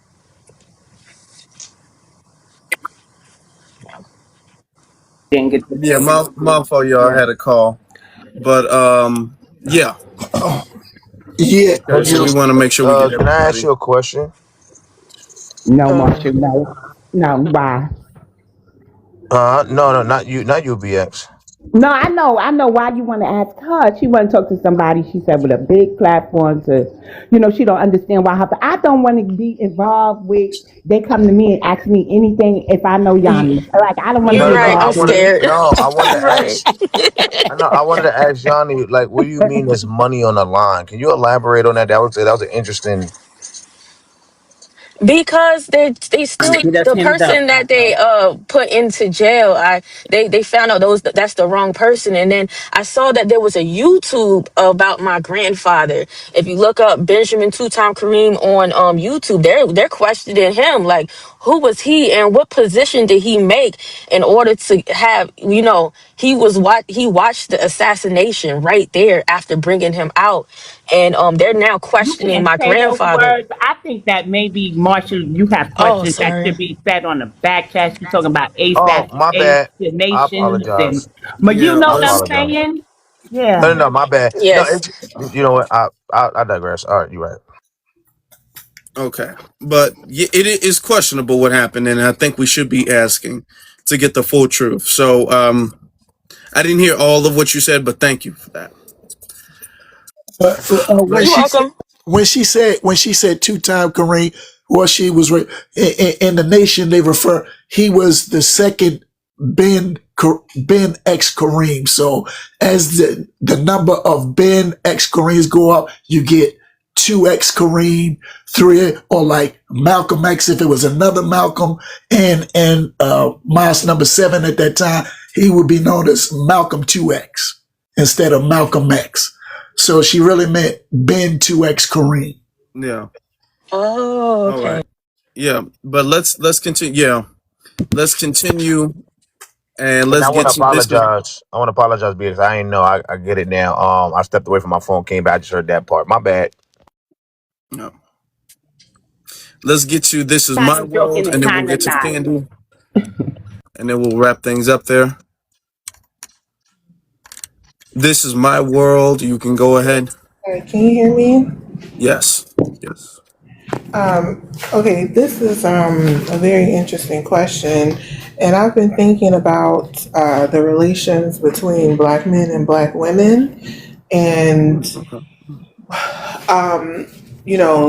Didn't get to Yeah, say my fault, y'all. I yeah. had a call, but yeah. Yeah. Okay, so we want to make sure we get Can I ask everybody. you a question? No, Marshall, no. No, why? No, no, not you, not you, BX. No, I know why you want to ask her. She want to talk to somebody, she said, with a big platform to, she don't understand why her. I don't want to be involved with, they come to me and ask me anything if I know Yanni. Like, I don't want to You're be No, no, right. I I'm involved with wanted, it. scared. no, I wanted You're to right. ask. I know, I wanted to ask Yanni, like, what do you mean there's money on the line? Can you elaborate on that? That was an interesting. Because they still, Get us the hemmed up. person that they put into jail, they found out that's the wrong person. And then I saw that there was a YouTube about my grandfather. If you look up Benjamin Two-Time Kareem on YouTube, they're questioning him, like, who was he and what position did he make in order to have, he watched the assassination right there after bringing him out. And they're now You questioning can't my say those grandfather. words. I think that maybe, Marshall, you have Oh, questions that sorry. should be said on the back chat. You're talking about Oh, my bad. I nations and, apologize. but you Yeah, know I what I'm let's. apologize. saying? No, no, Yeah. no, my bad. No, Yes. you know what? I digress. All right, you're right. Okay, but it is questionable what happened, and I think we should be asking to get the full truth. So, I didn't hear all of what you said, but thank you for that. When You're Let's. welcome. when she said two-time Kareem, well, she was in the nation. They refer he was the second Ben X Kareem. So as the number of Ben X Kareems go up, you get two X Kareem, three, or like Malcolm X if it was another Malcolm, and Miles number 7 at that time, he would be known as Malcolm 2X instead of Malcolm X. So she really meant Ben 2X Kareem. Yeah. Oh, All okay. right. Yeah, but let's continue. Yeah, let's continue, and And I let's want get to to this. Is apologize. I want to apologize because I ain't know. I get it now. I stepped away from my phone, came back. I just heard that part. My bad. no. Let's get to this is Kind my of joking world, and and then we'll kind get of to not. Scandal, and then we'll wrap things up there. This is my world. You can go ahead. Hey, can you hear me? Yes. Yes. Okay, this is a very interesting question, and I've been thinking about the relations between black men and black women, and Okay. um,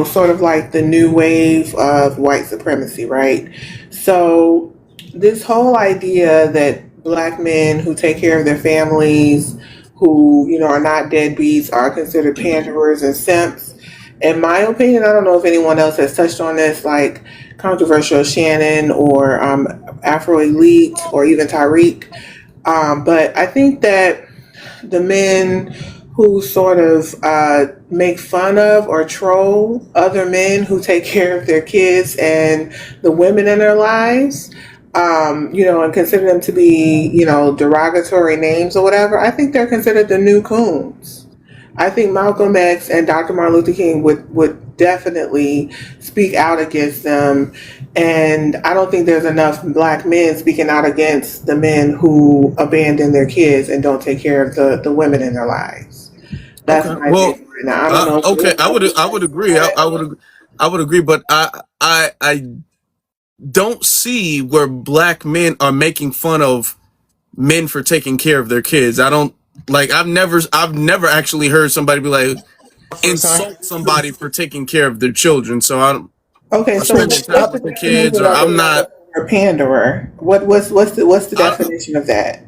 sort of like the new wave of white supremacy, right? So, this whole idea that black men who take care of their families, who, are not deadbeats, are considered panderers and simps. In my opinion, I don't know if anyone else has touched on this, like controversial Shannon or Afro Elite or even Tyreek. But I think that the men who sort of make fun of or troll other men who take care of their kids and the women in their lives, and consider them to be, derogatory names or whatever, I think they're considered the new coons. I think Malcolm X and Dr. Martin Luther King would definitely speak out against them. And I don't think there's enough black men speaking out against the men who abandon their kids and don't take care of the women in their lives. That's Okay. my Well, opinion right now. I don't know if okay. anyone else I would agrees with agree. that. I would agree, but I don't see where black men are making fun of men for taking care of their kids. I don't like. I've never actually heard somebody be like First time. insult somebody for taking care of their children. So Okay, or so spending time what's the with their kids, definition or of I'm not. a panderer? What's the I, definition of that?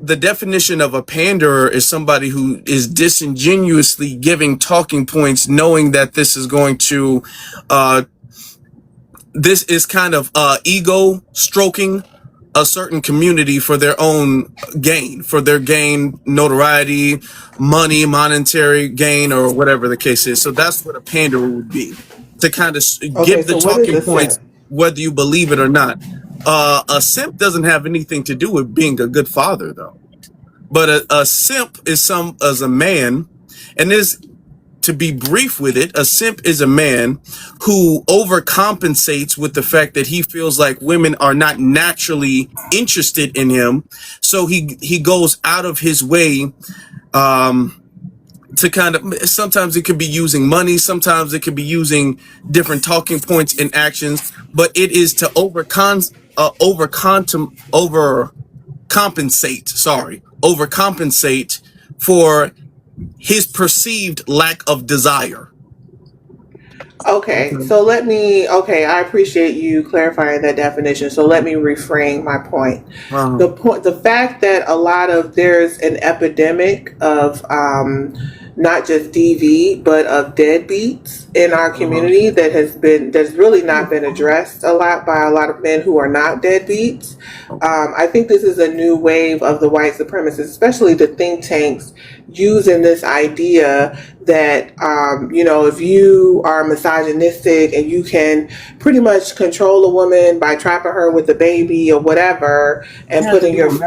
the definition of a panderer is somebody who is disingenuously giving talking points, knowing that this is going to, this is kind of ego stroking a certain community for their own gain, for their gain, notoriety, money, monetary gain, or whatever the case is. So that's what a panderer would be, to kind of Okay, give the so what is talking a points, simp? whether you believe it or not. A simp doesn't have anything to do with being a good father, though. But a simp is as a man, and this, to be brief with it, a simp is a man who overcompensates with the fact that he feels like women are not naturally interested in him, so he goes out of his way to kind of, sometimes it could be using money, sometimes it could be using different talking points and actions, but it is to overcompensate for his perceived lack of desire. Okay, so I appreciate you clarifying that definition. So let me reframe my point. The fact that there's an epidemic of, not just DV, but of deadbeats in our community that's really not been addressed a lot by a lot of men who are not deadbeats. I think this is a new wave of the white supremacists, especially the think tanks, using this idea that if you are misogynistic and you can pretty much control a woman by trapping her with a baby or whatever and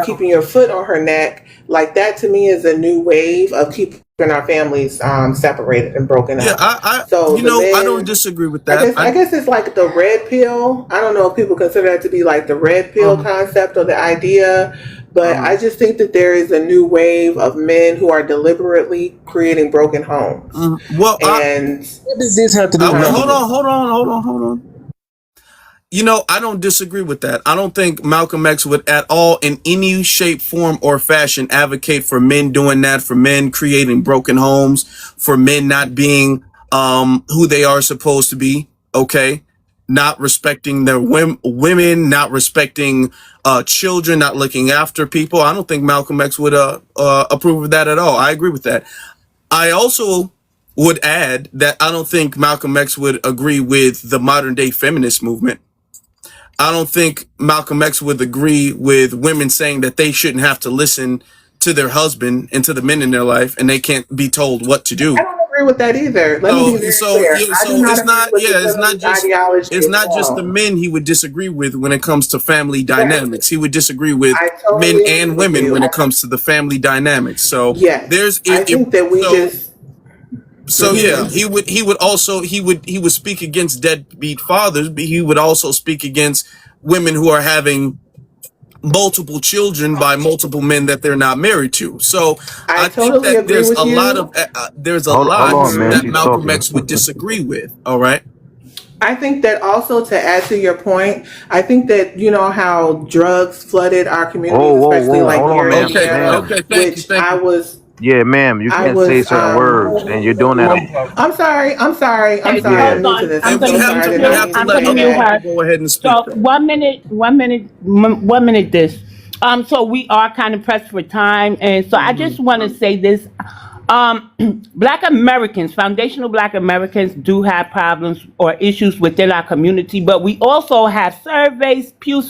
keeping your foot on her neck, like that to me is a new wave of keeping our families separated and broken Yeah, up. I So you the know, I men, don't disagree with that. I guess it's like the red pill. I don't know if people consider that to be like the red pill concept or the idea, but I just think that there is a new wave of men who are deliberately creating broken homes. Well, And What does this have to do with hold Malcolm? on. You know, I don't disagree with that. I don't think Malcolm X would at all in any shape, form, or fashion advocate for men doing that, for men creating broken homes, for men not being who they are supposed to be, okay? Not respecting their women, not respecting children, not looking after people. I don't think Malcolm X would approve of that at all. I agree with that. I also would add that I don't think Malcolm X would agree with the modern day feminist movement. I don't think Malcolm X would agree with women saying that they shouldn't have to listen to their husband and to the men in their life and they can't be told what to do. I don't agree with that either. Let me be very clear. I do not agree with the feminist ideology it's at not just the all. men he would disagree with when it comes to family Yes, dynamics. He would disagree with I men totally agree and with women when you. it comes to the family dynamics. So Yes, there's I it think that we so just. so yeah, Mhm. he would speak against deadbeat fathers, but he would also speak against women who are having multiple children by multiple men that they're not married to. So I I think totally that agree there's with a lot you. of there's a Hold lot on, man. that She's Malcolm talking. X would disagree with. All right. I think that also to add to your point, I think that you know how drugs flooded our Whoa, communities, whoa, especially whoa. like Hold here on, in ma'am. Okay. Indiana, Ma'am. Okay. Thank you. which Thank you. Yeah, ma'am. You I can't say was certain words, and you're doing that. I'm Okay, sorry. Yeah. I'm hold new to on. this. I'm I'm And going we to so have mute sorry. I to did we not you. have mean to to I'm let going say to other mute that. people her. go ahead and speak So though. 1 minute, 1 minute this. So we are kind of pressed for time. And so I just want to say this. Um, Black Americans, foundational Black Americans do have problems or issues within our community, but we also have surveys, Pew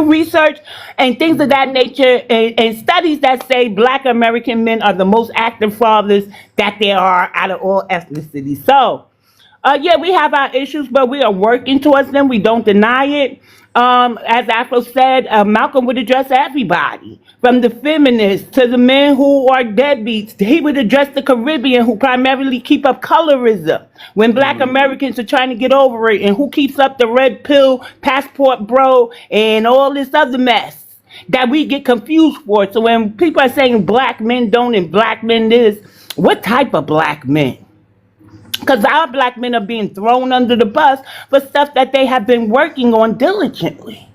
Research and things of that nature and studies that say Black American men are the most active fathers that there are out of all ethnicities. So, yeah, we have our issues, but we are working towards them. We don't deny it. As Afro said, Malcolm would address everybody, from the feminists to the men who are deadbeats. He would address the Caribbean who primarily keep up colorism when Black Americans are trying to get over it, and who keeps up the red pill, passport bro, and all this other mess that we get confused for. So when people are saying black men don't and black men this, what type of black men? Because our black men are being thrown under the bus for stuff that they have been working on diligently.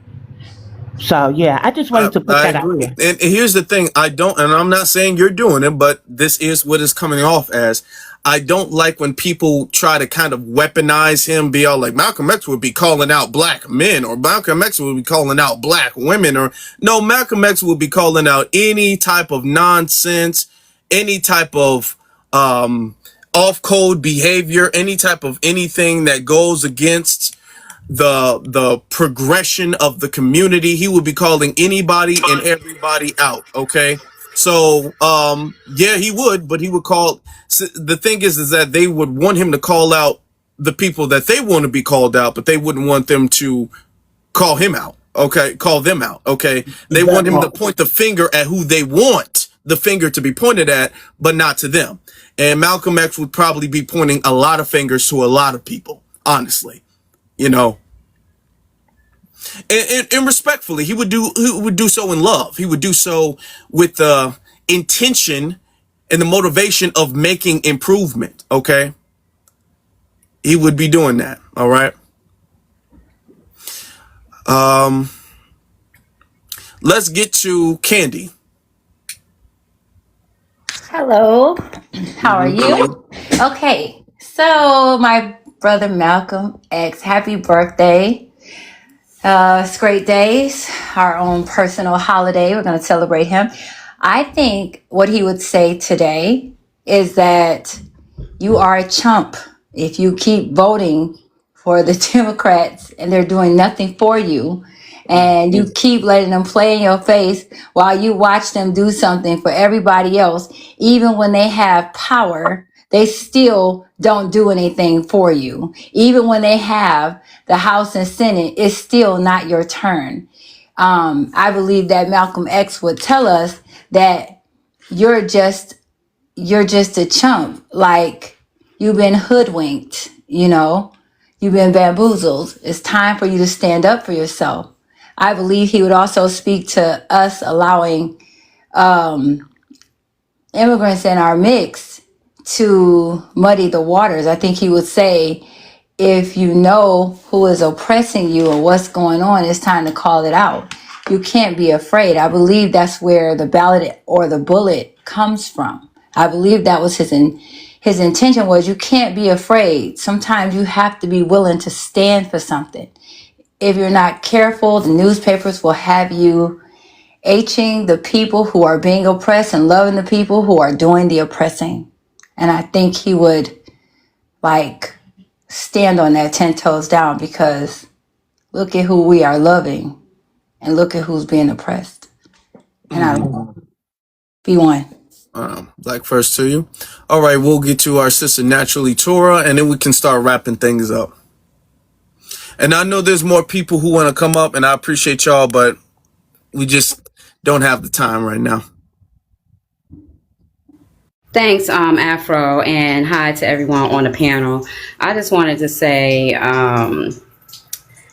So, yeah, I just wanted to put I that out agree. there. And here's the thing. I don't, and I'm not saying you're doing it, but this is what is coming off as. I don't like when people try to kind of weaponize him, be all like Malcolm X would be calling out black men, or Malcolm X would be calling out black women, or no, Malcolm X would be calling out any type of nonsense, any type of off code behavior, any type of anything that goes against the progression of the community. He would be calling anybody and everybody out. Okay. So yeah, he would, but he would call. So the thing is that they would want him to call out the people that they want to be called out, but they wouldn't want them to call him out. Okay, call them out. Okay, they want That him to part. point the finger at who they want the finger to be pointed at, but not to them. And Malcolm X would probably be pointing a lot of fingers to a lot of people, honestly, you know. And respectfully, he would do so in love. He would do so with the intention and the motivation of making improvement. Okay, he would be doing that. All right. Let's get to Candy. Hello, how are Mhm. you? Okay, so my brother Malcolm X, happy birthday. It's great days, our own personal holiday. We're going to celebrate him. I think what he would say today is that you are a chump if you keep voting for the Democrats and they're doing nothing for you. And you keep letting them play in your face while you watch them do something for everybody else. Even when they have power, they still don't do anything for you. Even when they have the House and Senate, it's still not your turn. I believe that Malcolm X would tell us that you're just a chump. Like, you've been hoodwinked, you've been bamboozled. It's time for you to stand up for yourself. I believe he would also speak to us allowing immigrants in our mix to muddy the waters. I think he would say, if you know who is oppressing you or what's going on, it's time to call it out. You can't be afraid. I believe that's where the ballot or the bullet comes from. I believe that was his intention, was you can't be afraid. Sometimes you have to be willing to stand for something. If you're not careful, the newspapers will have you Hing the people who are being oppressed and loving the people who are doing the oppressing. And I think he would stand on that 10 toes down, because look at who we are loving and look at who's being oppressed. And I be one. Black first to you. All right, we'll get to our sister Naturally Torah, and then we can start wrapping things up. And I know there's more people who want to come up, and I appreciate y'all, but we just don't have the time right now. Thanks, Afro, and hi to everyone on the panel. I just wanted to say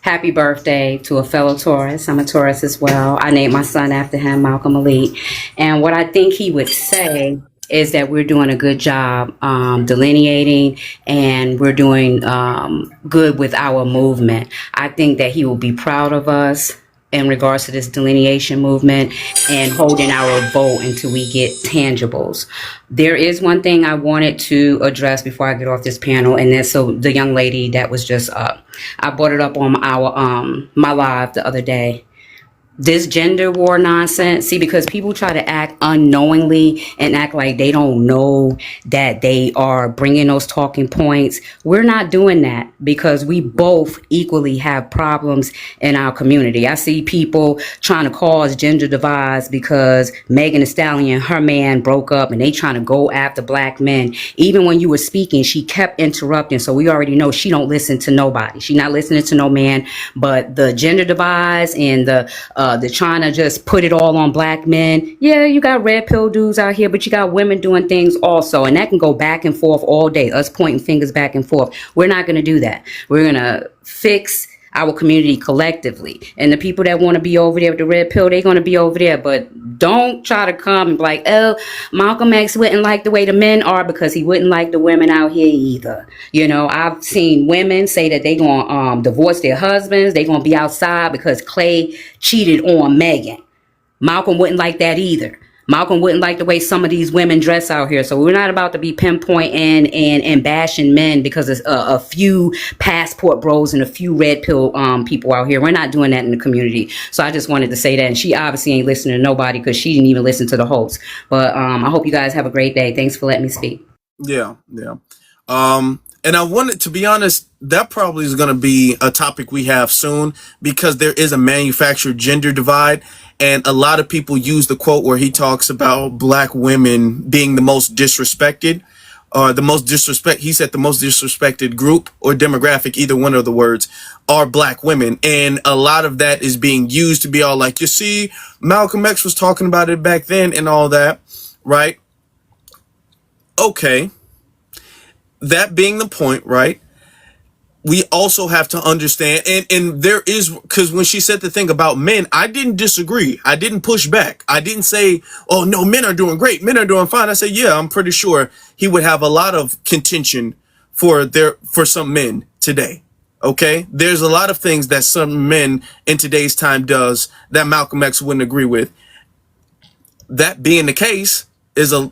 happy birthday to a fellow Taurus. I'm a Taurus as well. I named my son after him, Malcolm Elite. And what I think he would say is that we're doing a good job delineating, and we're doing good with our movement. I think that he will be proud of us in regards to this delineation movement and holding our vote until we get tangibles. There is one thing I wanted to address before I get off this panel, and that's the young lady that was just up. I brought it up on our my live the other day. This gender war nonsense, see, because people try to act unknowingly and act like they don't know that they are bringing those talking points. We're not doing that, because we both equally have problems in our community. I see people trying to cause gender divides because Megan Thee Stallion, her man, broke up, and they trying to go after black men. Even when you were speaking, she kept interrupting, so we already know she don't listen to nobody. She not listening to no man. But the gender divides and the trying to just put it all on black men. Yeah, you got red pill dudes out here, but you got women doing things also. And that can go back and forth all day, us pointing fingers back and forth. We're not going to do that. We're going to fix our community collectively. And the people that want to be over there with the red pill, they're going to be over there. But don't try to come and be like, oh, Malcolm X wouldn't like the way the men are because he wouldn't like the women out here either. You know, I've seen women say that they going to divorce their husbands. They're going to be outside because Clay cheated on Megan. Malcolm wouldn't like that either. Malcolm wouldn't like the way some of these women dress out here. So we're not about to be pinpointing and bashing men because of a few passport bros and a few red pill people out here. We're not doing that in the community. So I just wanted to say that. And she obviously ain't listening to nobody because she didn't even listen to the host. But I hope you guys have a great day. Thanks for letting me speak. Yeah. And I wanted to be honest, that probably is going to be a topic we have soon, because there is a manufactured gender divide. And a lot of people use the quote where he talks about black women being the most disrespected, or he said the most disrespected group or demographic, either one of the words, are black women. And a lot of that is being used to be all like, you see, Malcolm X was talking about it back then and all that, right? Okay. That being the point, right? We also have to understand, and there is, because when she said the thing about men, I didn't disagree. I didn't push back. I didn't say, oh, no, men are doing great. Men are doing fine. I said, yeah, I'm pretty sure he would have a lot of contention for some men today. Okay. There's a lot of things that some men in today's time does that Malcolm X wouldn't agree with. That being the case, is a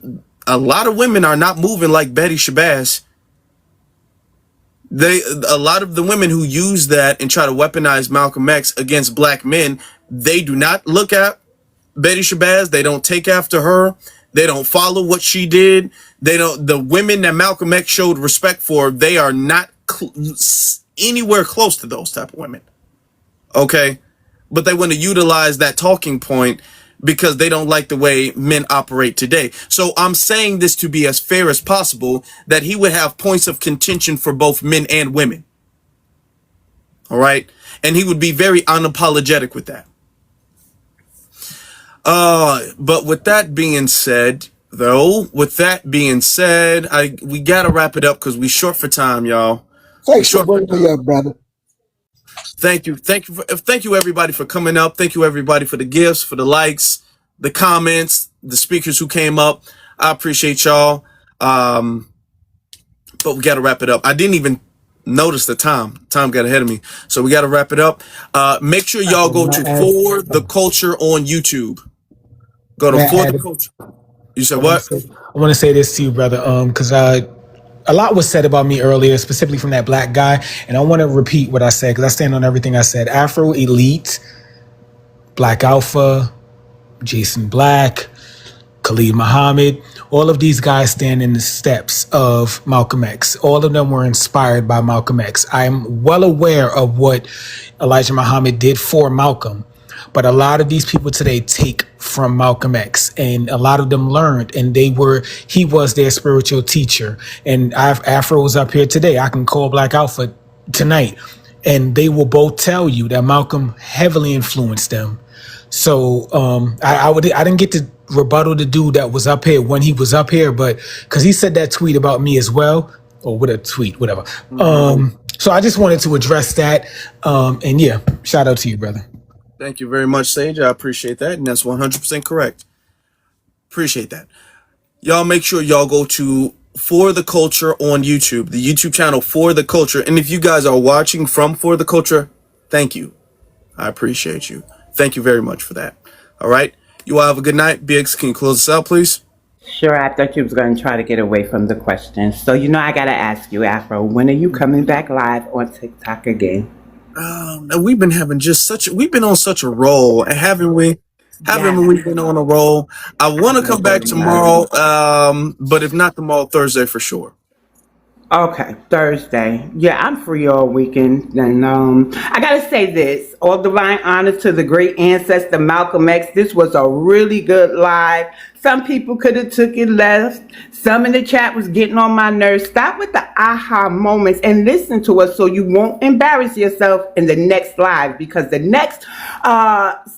lot of women are not moving like Betty Shabazz. A lot of the women who use that and try to weaponize Malcolm X against black men, they do not look at Betty Shabazz. They don't take after her. They don't follow what she did. They don't. The women that Malcolm X showed respect for, they are not anywhere close to those type of women. Okay, but they want to utilize that talking point because they don't like the way men operate today. So I'm saying this to be as fair as possible, that he would have points of contention for both men and women. All right, and he would be very unapologetic with that. But with that being said, we gotta wrap it up because we short for time, y'all. Thanks for bringing me up, brother. Thank you everybody for coming up. Thank you everybody for the gifts, for the likes, the comments, the speakers who came up. I appreciate y'all. But we gotta wrap it up. I didn't even notice the time. Time got ahead of me, so we gotta wrap it up. Make sure y'all go to For the Culture on YouTube. Go to For the Culture. You said what? I want to say this to you, brother, because a lot was said about me earlier, specifically from that black guy, and I want to repeat what I said because I stand on everything I said. Afro Elite, Black Alpha, Jason Black, Khalid Muhammad, all of these guys stand in the steps of Malcolm X. All of them were inspired by Malcolm X. I'm well aware of what Elijah Muhammad did for Malcolm, but a lot of these people today take from Malcolm X, and a lot of them learned, and he was their spiritual teacher. And Afro was up here today. I can call Black Alpha tonight, and they will both tell you that Malcolm heavily influenced them. So I didn't get to rebuttal the dude that was up here when he was up here, but because he said that tweet about me as well, or what a tweet, whatever. So I just wanted to address that. And yeah, shout out to you, brother. Thank you very much, Sage. I appreciate that, and that's 100% correct. Appreciate that. Y'all make sure y'all go to For the Culture on YouTube, the YouTube channel For the Culture. And if you guys are watching from For the Culture, thank you. I appreciate you. Thank you very much for that. All right. You all have a good night. BX, can you close us out, please? Sure, I thought you was going to try to get away from the question. So, I got to ask you, Afro, when are you coming back live on TikTok again? We've been on such a roll, haven't we? Haven't we been on a roll? I want to come back tomorrow, but if not tomorrow, Thursday for sure. Okay, Thursday. Yeah, I'm free all weekend. And I gotta say this, all divine honor to the great ancestor Malcolm X. This was a really good live. Some people could have took it left. Some in the chat was getting on my nerves. Stop with the aha moments and listen to us so you won't embarrass yourself in the next live, because the next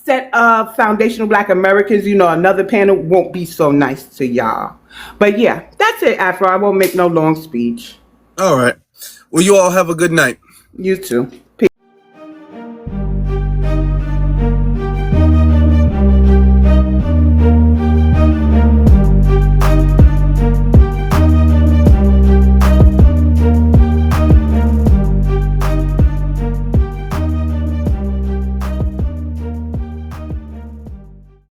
set of foundational Black Americans, another panel won't be so nice to y'all. But yeah, that's it, Afro. I won't make no long speech. All right. Well, you all have a good night. You too.